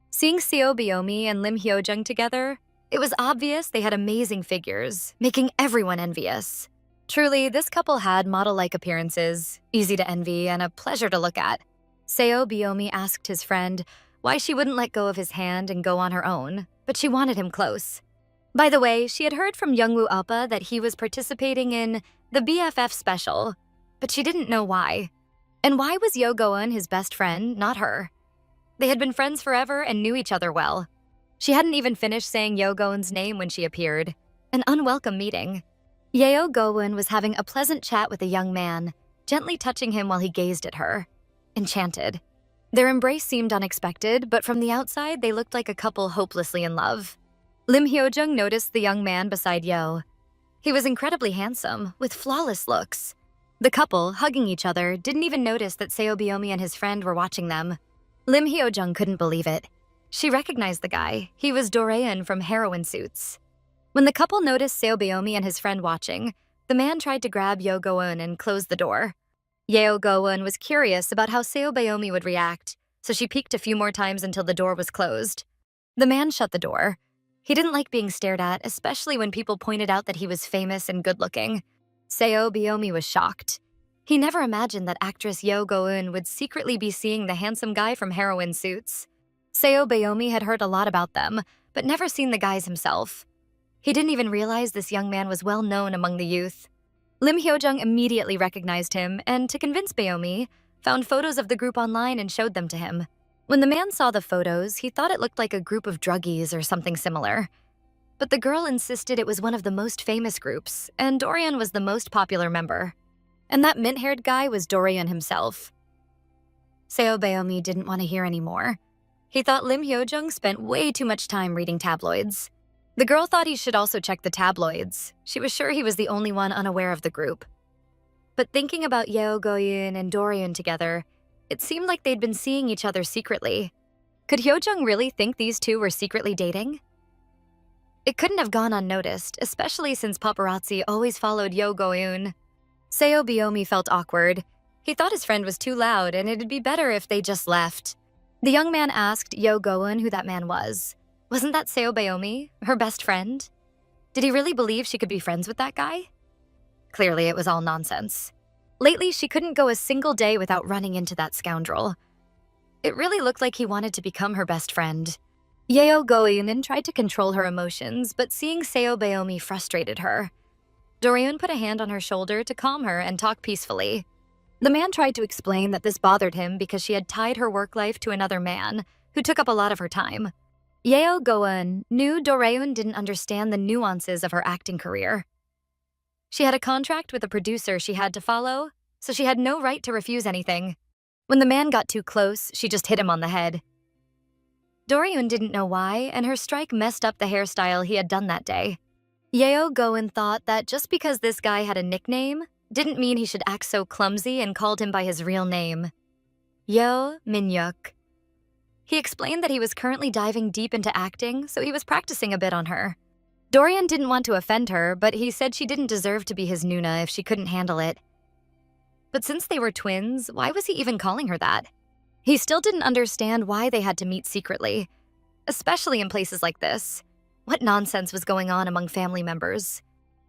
Seeing Seo Bayomi and Lim Hyojung together, it was obvious they had amazing figures, making everyone envious. Truly, this couple had model-like appearances, easy to envy and a pleasure to look at. Seo Bayomi asked his friend why she wouldn't let go of his hand and go on her own, but she wanted him close. By the way, she had heard from Youngwoo Oppa that he was participating in the BFF special, but she didn't know why. And why was Yo Go-eun his best friend, not her? They had been friends forever and knew each other well. She hadn't even finished saying Yo Go-eun's name when she appeared. An unwelcome meeting. Yeo Go-eun was having a pleasant chat with a young man, gently touching him while he gazed at her. Enchanted. Their embrace seemed unexpected, but from the outside they looked like a couple hopelessly in love. Lim Hyojung noticed the young man beside Yo. He was incredibly handsome, with flawless looks. The couple, hugging each other, didn't even notice that Seo Bayomi and his friend were watching them. Lim Hyojung couldn't believe it. She recognized the guy. He was Doraeun from Heroin Suits. When the couple noticed Seo Bayomi and his friend watching, the man tried to grab Yo Go-eun and close the door. Yeo Go-eun was curious about how Seo Bayomi would react, so she peeked a few more times until the door was closed. The man shut the door. He didn't like being stared at, especially when people pointed out that he was famous and good-looking. Seo Bayomi was shocked. He never imagined that actress Yo Go-eun would secretly be seeing the handsome guy from Heroin Suits. Seo Bayomi had heard a lot about them, but never seen the guys himself. He didn't even realize this young man was well known among the youth. Lim Hyojung immediately recognized him and, to convince Bayomi, found photos of the group online and showed them to him. When the man saw the photos, he thought it looked like a group of druggies or something similar. But the girl insisted it was one of the most famous groups, and Doraeun was the most popular member. And that mint-haired guy was Doraeun himself. Seo Bayomi didn't want to hear any more. He thought Lim Hyojung spent way too much time reading tabloids. The girl thought he should also check the tabloids. She was sure he was the only one unaware of the group. But thinking about Yeo Go-eun and Doraeun together, it seemed like they'd been seeing each other secretly. Could Hyojung really think these two were secretly dating? It couldn't have gone unnoticed, especially since paparazzi always followed Yeo Go-eun. Seo Bayomi felt awkward. He thought his friend was too loud and it'd be better if they just left. The young man asked Yeo Go-eun who that man was. Wasn't that Seo Bayomi, her best friend? Did he really believe she could be friends with that guy? Clearly, it was all nonsense. Lately, she couldn't go a single day without running into that scoundrel. It really looked like he wanted to become her best friend. Yeo Go-eun tried to control her emotions, but seeing Seo Bayomi frustrated her. Doraeun put a hand on her shoulder to calm her and talk peacefully. The man tried to explain that this bothered him because she had tied her work life to another man, who took up a lot of her time. Yeo Go-eun knew Doraeun didn't understand the nuances of her acting career. She had a contract with a producer she had to follow, so she had no right to refuse anything. When the man got too close, she just hit him on the head. Doryun didn't know why, and her strike messed up the hairstyle he had done that day. Yeo Goen thought that just because this guy had a nickname didn't mean he should act so clumsy and called him by his real name, Yeo Min-yuk. He explained that he was currently diving deep into acting, so he was practicing a bit on her. Dorian didn't want to offend her, but he said she didn't deserve to be his Nuna if she couldn't handle it. But since they were twins, why was he even calling her that? He still didn't understand why they had to meet secretly, especially in places like this. What nonsense was going on among family members?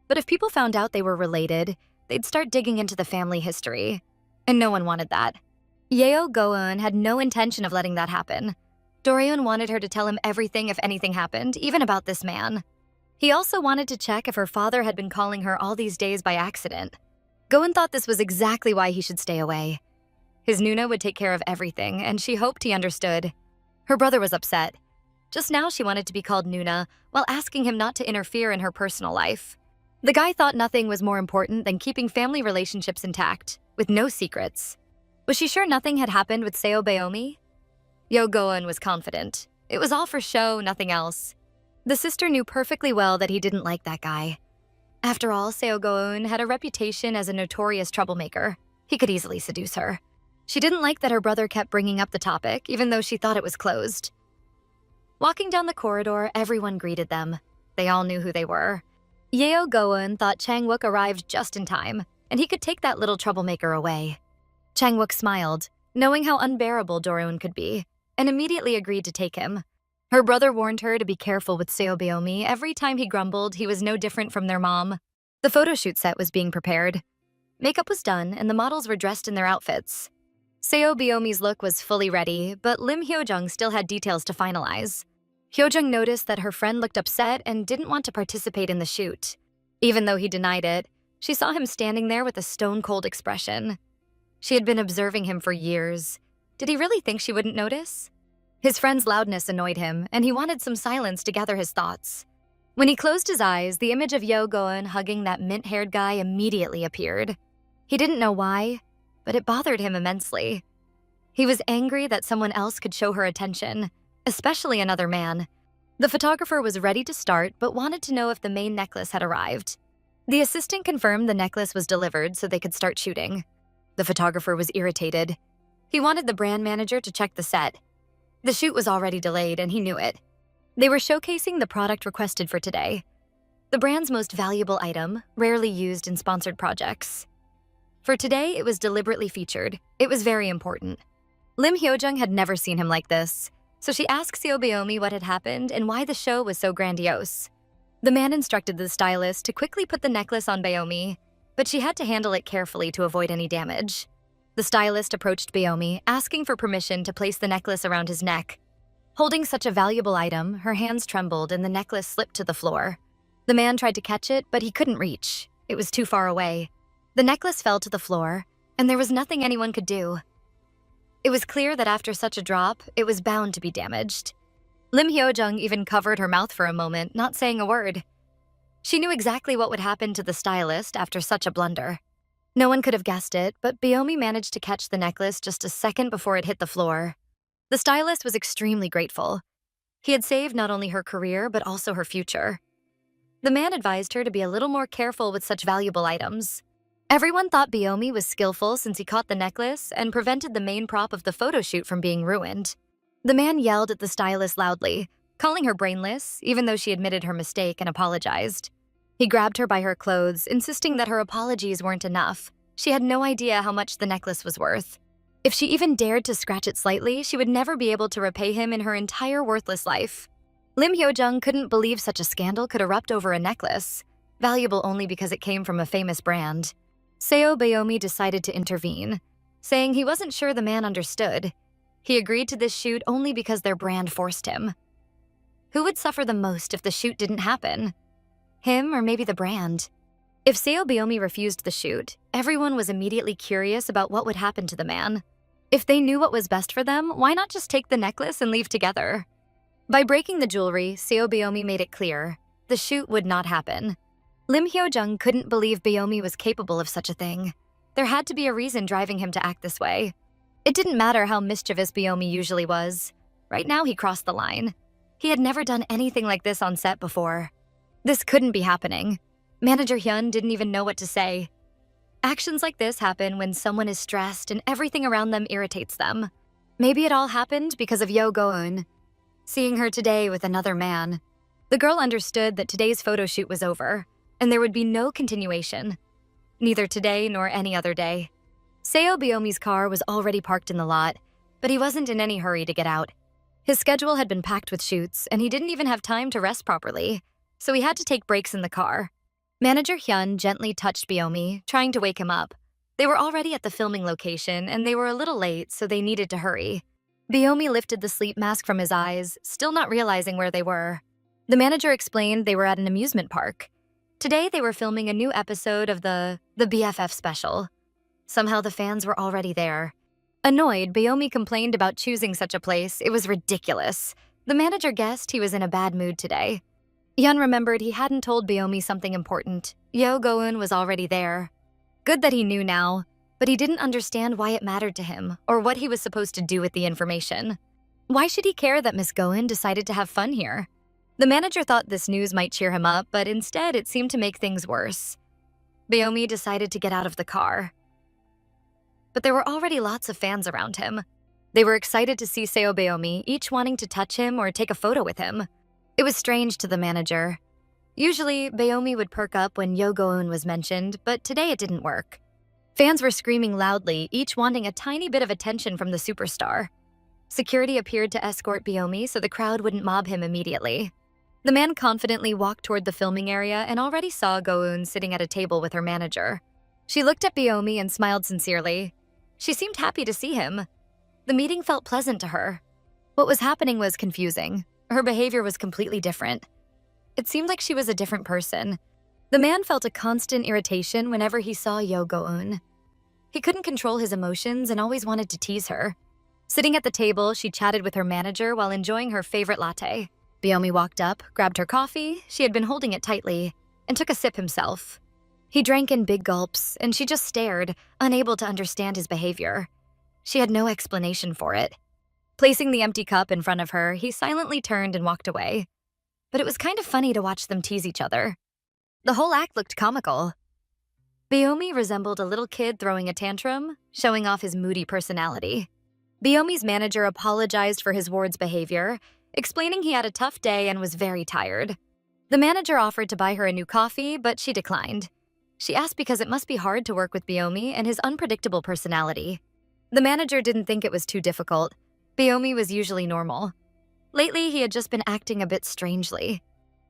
But if people found out they were related, they'd start digging into the family history, and no one wanted that. Yeo Goen had no intention of letting that happen. Doryun wanted her to tell him everything if anything happened, even about this man. He also wanted to check if her father had been calling her all these days by accident. Goen thought this was exactly why he should stay away. His Nuna would take care of everything, and she hoped he understood. Her brother was upset. Just now she wanted to be called Nuna, while asking him not to interfere in her personal life. The guy thought nothing was more important than keeping family relationships intact, with no secrets. Was she sure nothing had happened with Seo Beomi? Yeo Goen was confident. It was all for show, nothing else. The sister knew perfectly well that he didn't like that guy. After all, Seo Goen had a reputation as a notorious troublemaker. He could easily seduce her. She didn't like that her brother kept bringing up the topic, even though she thought it was closed. Walking down the corridor, everyone greeted them. They all knew who they were. Yeo Goen thought Chang-wook arrived just in time, and he could take that little troublemaker away. Chang-wook smiled, knowing how unbearable Doryun could be, and immediately agreed to take him. Her brother warned her to be careful with Seo Beomi. Every time he grumbled, he was no different from their mom. The photo shoot set was being prepared. Makeup was done, and the models were dressed in their outfits. Seo Beomi's look was fully ready, but Lim Hyojung still had details to finalize. Hyojung noticed that her friend looked upset and didn't want to participate in the shoot. Even though he denied it, she saw him standing there with a stone-cold expression. She had been observing him for years. Did he really think she wouldn't notice? His friend's loudness annoyed him, and he wanted some silence to gather his thoughts. When he closed his eyes, the image of Yeo Goen hugging that mint-haired guy immediately appeared. He didn't know why, but it bothered him immensely. He was angry that someone else could show her attention, especially another man. The photographer was ready to start, but wanted to know if the main necklace had arrived. The assistant confirmed the necklace was delivered so they could start shooting. The photographer was irritated. He wanted the brand manager to check the set. The shoot was already delayed, and he knew it. They were showcasing the product requested for today. The brand's most valuable item, rarely used in sponsored projects. For today, it was deliberately featured. It was very important. Lim Hyojung had never seen him like this, so she asked Seo Beomi what had happened and why the show was so grandiose. The man instructed the stylist to quickly put the necklace on Beomi, but she had to handle it carefully to avoid any damage. The stylist approached Beomi, asking for permission to place the necklace around his neck. Holding such a valuable item, her hands trembled and the necklace slipped to the floor. The man tried to catch it, but he couldn't reach. It was too far away. The necklace fell to the floor, and there was nothing anyone could do. It was clear that after such a drop, it was bound to be damaged. Lim Hyojung even covered her mouth for a moment, not saying a word. She knew exactly what would happen to the stylist after such a blunder. No one could have guessed it, but Beomi managed to catch the necklace just a second before it hit the floor. The stylist was extremely grateful. He had saved not only her career, but also her future. The man advised her to be a little more careful with such valuable items. Everyone thought Beomi was skillful since he caught the necklace and prevented the main prop of the photo shoot from being ruined. The man yelled at the stylist loudly, calling her brainless, even though she admitted her mistake and apologized. He grabbed her by her clothes, insisting that her apologies weren't enough. She had no idea how much the necklace was worth. If she even dared to scratch it slightly, she would never be able to repay him in her entire worthless life. Lim Hyojung couldn't believe such a scandal could erupt over a necklace, valuable only because it came from a famous brand. Seo Beomi decided to intervene, saying he wasn't sure the man understood. He agreed to this shoot only because their brand forced him. Who would suffer the most if the shoot didn't happen? Him or maybe the brand? If Seo Beomi refused the shoot, everyone was immediately curious about what would happen to the man. If they knew what was best for them, why not just take the necklace and leave together? By breaking the jewelry, Seo Beomi made it clear the shoot would not happen. Lim Hyojung couldn't believe Beomi was capable of such a thing. There had to be a reason driving him to act this way. It didn't matter how mischievous Byomi usually was. Right now, he crossed the line. He had never done anything like this on set before. This couldn't be happening. Manager Hyun didn't even know what to say. Actions like this happen when someone is stressed and everything around them irritates them. Maybe it all happened because of Yo Go-eun. Seeing her today with another man, the girl understood that today's photo shoot was over, and there would be no continuation. Neither today nor any other day. Seo Byomi's car was already parked in the lot, but he wasn't in any hurry to get out. His schedule had been packed with shoots, and he didn't even have time to rest properly, so he had to take breaks in the car. Manager Hyun gently touched Byomi, trying to wake him up. They were already at the filming location, and they were a little late, so they needed to hurry. Byomi lifted the sleep mask from his eyes, still not realizing where they were. The manager explained they were at an amusement park. Today, they were filming a new episode of the BFF special. Somehow the fans were already there. Annoyed, Byomi complained about choosing such a place. It was ridiculous. The manager guessed he was in a bad mood today. Hyun remembered he hadn't told Byomi something important. Yo Go-eun was already there. Good that he knew now, but he didn't understand why it mattered to him or what he was supposed to do with the information. Why should he care that Miss Go-eun decided to have fun here? The manager thought this news might cheer him up, but instead it seemed to make things worse. Byomi decided to get out of the car. But there were already lots of fans around him. They were excited to see Seo Byomi, each wanting to touch him or take a photo with him. It was strange to the manager. Usually, Byomi would perk up when Yo Go-eun was mentioned, but today it didn't work. Fans were screaming loudly, each wanting a tiny bit of attention from the superstar. Security appeared to escort Byomi so the crowd wouldn't mob him immediately. The man confidently walked toward the filming area and already saw Go-eun sitting at a table with her manager. She looked at Byomi and smiled sincerely. She seemed happy to see him. The meeting felt pleasant to her. What was happening was confusing. Her behavior was completely different. It seemed like she was a different person. The man felt a constant irritation whenever he saw Yo Go-eun. He couldn't control his emotions and always wanted to tease her. Sitting at the table, she chatted with her manager while enjoying her favorite latte. Byomi walked up, grabbed her coffee, she had been holding it tightly, and took a sip himself. He drank in big gulps, and she just stared, unable to understand his behavior. She had no explanation for it. Placing the empty cup in front of her, he silently turned and walked away. But it was kind of funny to watch them tease each other. The whole act looked comical. Byomi resembled a little kid throwing a tantrum, showing off his moody personality. Byomi's manager apologized for his ward's behavior, explaining he had a tough day and was very tired. The manager offered to buy her a new coffee, but she declined. She asked because it must be hard to work with Byomi and his unpredictable personality. The manager didn't think it was too difficult. Byomi was usually normal. Lately, he had just been acting a bit strangely.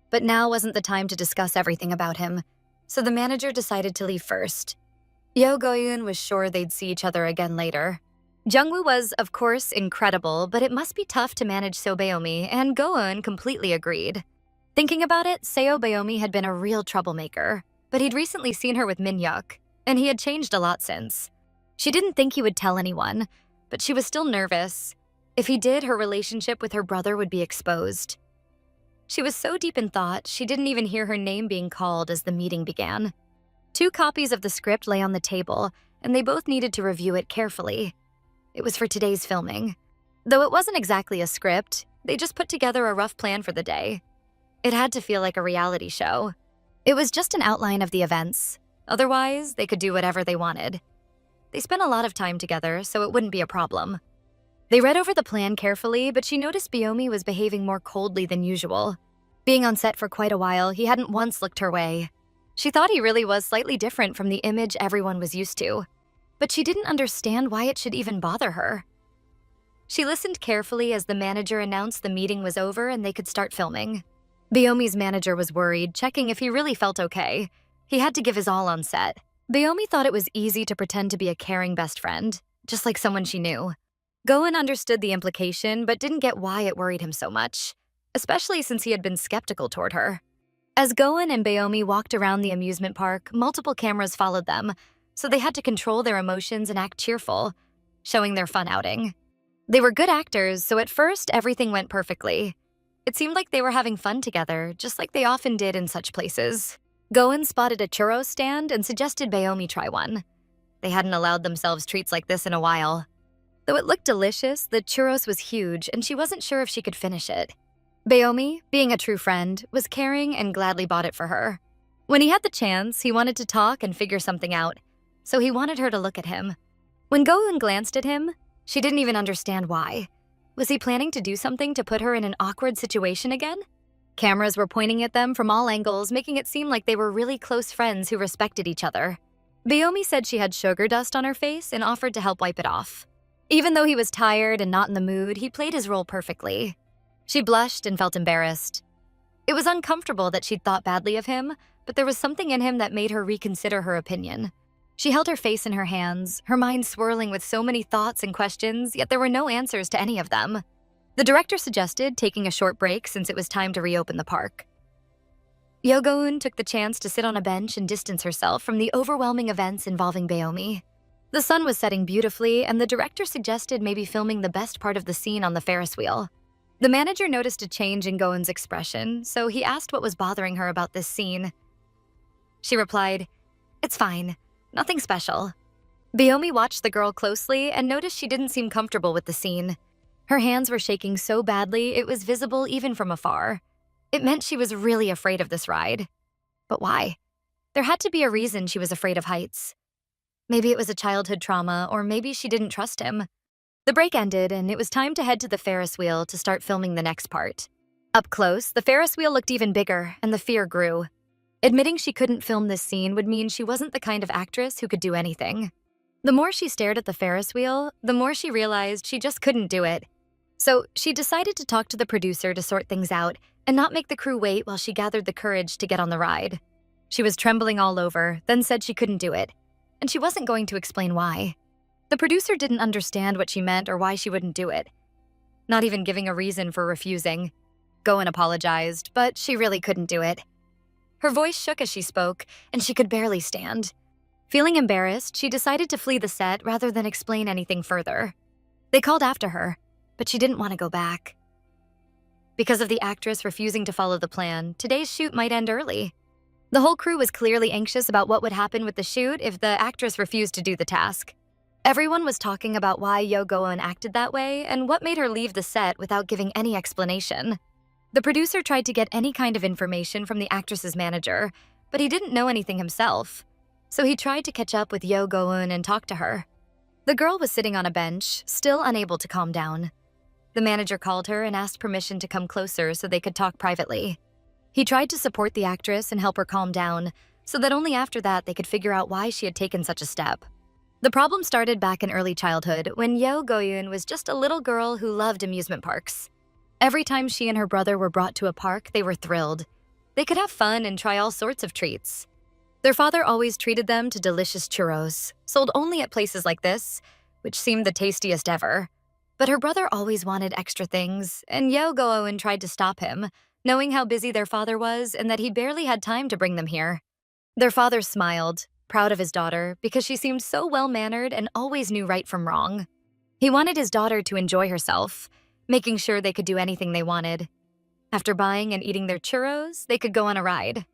But now wasn't the time to discuss everything about him, so the manager decided to leave first. Yo Go-eun was sure they'd see each other again later. Jungwoo was, of course, incredible, but it must be tough to manage Seo Byomi, and Go-eun completely agreed. Thinking about it, Seo Byomi had been a real troublemaker, but he'd recently seen her with Min-hyuk, and he had changed a lot since. She didn't think he would tell anyone, but she was still nervous. If he did, her relationship with her brother would be exposed. She was so deep in thought, she didn't even hear her name being called as the meeting began. 2 copies of the script lay on the table, and they both needed to review it carefully. It was for today's filming. Though it wasn't exactly a script, they just put together a rough plan for the day. It had to feel like a reality show. It was just an outline of the events. Otherwise, they could do whatever they wanted. They spent a lot of time together, so it wouldn't be a problem. They read over the plan carefully, but she noticed Byomi was behaving more coldly than usual. Being on set for quite a while, he hadn't once looked her way. She thought he really was slightly different from the image everyone was used to, but she didn't understand why it should even bother her. She listened carefully as the manager announced the meeting was over and they could start filming. Byomi's manager was worried, checking if he really felt okay. He had to give his all on set. Byomi thought it was easy to pretend to be a caring best friend, just like someone she knew. Go-eun understood the implication, but didn't get why it worried him so much, especially since he had been skeptical toward her. As Go-eun and Byomi walked around the amusement park, multiple cameras followed them, so they had to control their emotions and act cheerful, showing their fun outing. They were good actors, so at first everything went perfectly. It seemed like they were having fun together, just like they often did in such places. Go-eun spotted a churro stand and suggested Byomi try one. They hadn't allowed themselves treats like this in a while. Though it looked delicious, the churros was huge and she wasn't sure if she could finish it. Baomi, being a true friend, was caring and gladly bought it for her. When he had the chance, he wanted to talk and figure something out, so he wanted her to look at him. When Go-eun glanced at him, she didn't even understand why. Was he planning to do something to put her in an awkward situation again? Cameras were pointing at them from all angles, making it seem like they were really close friends who respected each other. Baomi said she had sugar dust on her face and offered to help wipe it off. Even though he was tired and not in the mood, he played his role perfectly. She blushed and felt embarrassed. It was uncomfortable that she'd thought badly of him, but there was something in him that made her reconsider her opinion. She held her face in her hands, her mind swirling with so many thoughts and questions, yet there were no answers to any of them. The director suggested taking a short break since it was time to reopen the park. Go-eun took the chance to sit on a bench and distance herself from the overwhelming events involving Baomi. The sun was setting beautifully, and the director suggested maybe filming the best part of the scene on the Ferris wheel. The manager noticed a change in Go-eun's expression, so he asked what was bothering her about this scene. She replied, "It's fine. Nothing special." Baomi watched the girl closely and noticed she didn't seem comfortable with the scene. Her hands were shaking so badly it was visible even from afar. It meant she was really afraid of this ride. But why? There had to be a reason she was afraid of heights. Maybe it was a childhood trauma, or maybe she didn't trust him. The break ended, and it was time to head to the Ferris wheel to start filming the next part. Up close, the Ferris wheel looked even bigger, and the fear grew. Admitting she couldn't film this scene would mean she wasn't the kind of actress who could do anything. The more she stared at the Ferris wheel, the more she realized she just couldn't do it. So she decided to talk to the producer to sort things out and not make the crew wait while she gathered the courage to get on the ride. She was trembling all over, then said she couldn't do it, and she wasn't going to explain why. The producer didn't understand what she meant or why she wouldn't do it, not even giving a reason for refusing. Go-eun apologized, but she really couldn't do it. Her voice shook as she spoke, and she could barely stand. Feeling embarrassed, she decided to flee the set rather than explain anything further. They called after her, but she didn't want to go back. Because of the actress refusing to follow the plan, today's shoot might end early. The whole crew was clearly anxious about what would happen with the shoot if the actress refused to do the task. Everyone was talking about why Go-eun acted that way and what made her leave the set without giving any explanation. The producer tried to get any kind of information from the actress's manager, but he didn't know anything himself. So he tried to catch up with Go-eun and talk to her. The girl was sitting on a bench, still unable to calm down. The manager called her and asked permission to come closer so they could talk privately. He tried to support the actress and help her calm down, so that only after that they could figure out why she had taken such a step. The problem started back in early childhood when Go-eun was just a little girl who loved amusement parks. Every time she and her brother were brought to a park, they were thrilled. They could have fun and try all sorts of treats. Their father always treated them to delicious churros, sold only at places like this, which seemed the tastiest ever. But her brother always wanted extra things, and Go-eun tried to stop him, knowing how busy their father was and that he barely had time to bring them here. Their father smiled, proud of his daughter, because she seemed so well-mannered and always knew right from wrong. He wanted his daughter to enjoy herself, making sure they could do anything they wanted. After buying and eating their churros, they could go on a ride.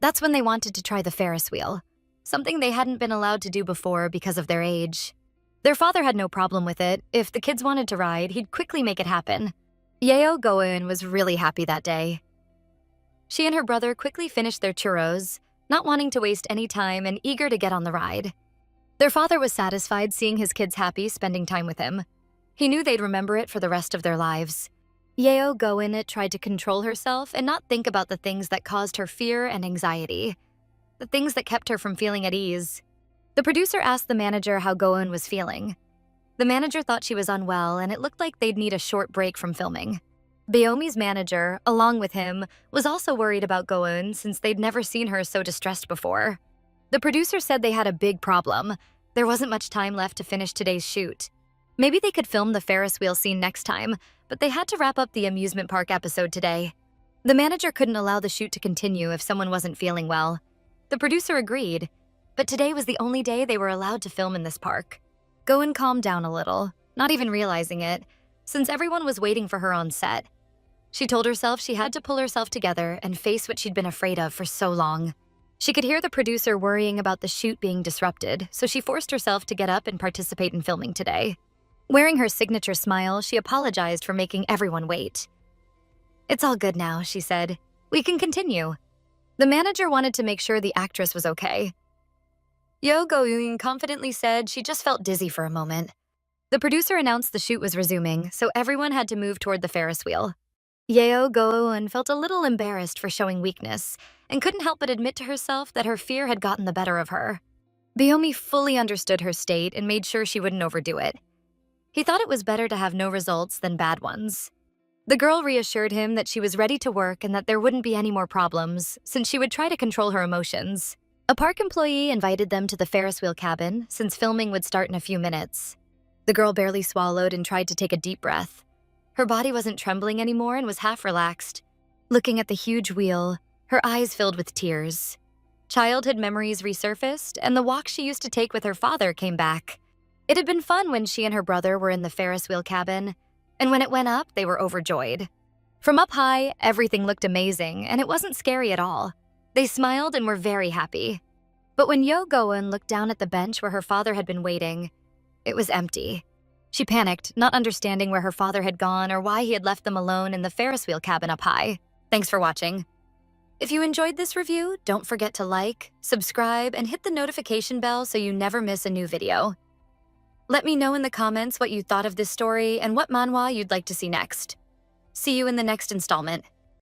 That's when they wanted to try the Ferris wheel, something they hadn't been allowed to do before because of their age. Their father had no problem with it. If the kids wanted to ride, he'd quickly make it happen. Go-eun was really happy that day. She and her brother quickly finished their churros, not wanting to waste any time and eager to get on the ride. Their father was satisfied seeing his kids happy spending time with him. He knew they'd remember it for the rest of their lives. Go-eun tried to control herself and not think about the things that caused her fear and anxiety, the things that kept her from feeling at ease. The producer asked the manager how Go-eun was feeling. The manager thought she was unwell, and it looked like they'd need a short break from filming. Baomi's manager, along with him, was also worried about Go-eun since they'd never seen her so distressed before. The producer said they had a big problem. There wasn't much time left to finish today's shoot. Maybe they could film the Ferris wheel scene next time, but they had to wrap up the amusement park episode today. The manager couldn't allow the shoot to continue if someone wasn't feeling well. The producer agreed, but today was the only day they were allowed to film in this park. Go-eun calmed down a little, not even realizing it, since everyone was waiting for her on set. She told herself she had to pull herself together and face what she'd been afraid of for so long. She could hear the producer worrying about the shoot being disrupted, so she forced herself to get up and participate in filming today. Wearing her signature smile, she apologized for making everyone wait. "It's all good now," she said. "We can continue." The manager wanted to make sure the actress was okay. Yo Go-eun confidently said she just felt dizzy for a moment. The producer announced the shoot was resuming, so everyone had to move toward the Ferris wheel. Yeo Go-eun felt a little embarrassed for showing weakness and couldn't help but admit to herself that her fear had gotten the better of her. Beomi fully understood her state and made sure she wouldn't overdo it. He thought it was better to have no results than bad ones. The girl reassured him that she was ready to work and that there wouldn't be any more problems, since she would try to control her emotions. A park employee invited them to the Ferris wheel cabin, since filming would start in a few minutes. The girl barely swallowed and tried to take a deep breath. Her body wasn't trembling anymore and was half relaxed. Looking at the huge wheel, her eyes filled with tears. Childhood memories resurfaced, and the walk she used to take with her father came back. It had been fun when she and her brother were in the Ferris wheel cabin, and when it went up, they were overjoyed. From up high, everything looked amazing, and it wasn't scary at all. They smiled and were very happy. But when Yo Go-eun looked down at the bench where her father had been waiting, it was empty. She panicked, not understanding where her father had gone or why he had left them alone in the Ferris wheel cabin up high. Thanks for watching. If you enjoyed this review, don't forget to like, subscribe, and hit the notification bell so you never miss a new video. Let me know in the comments what you thought of this story and what manhwa you'd like to see next. See you in the next installment.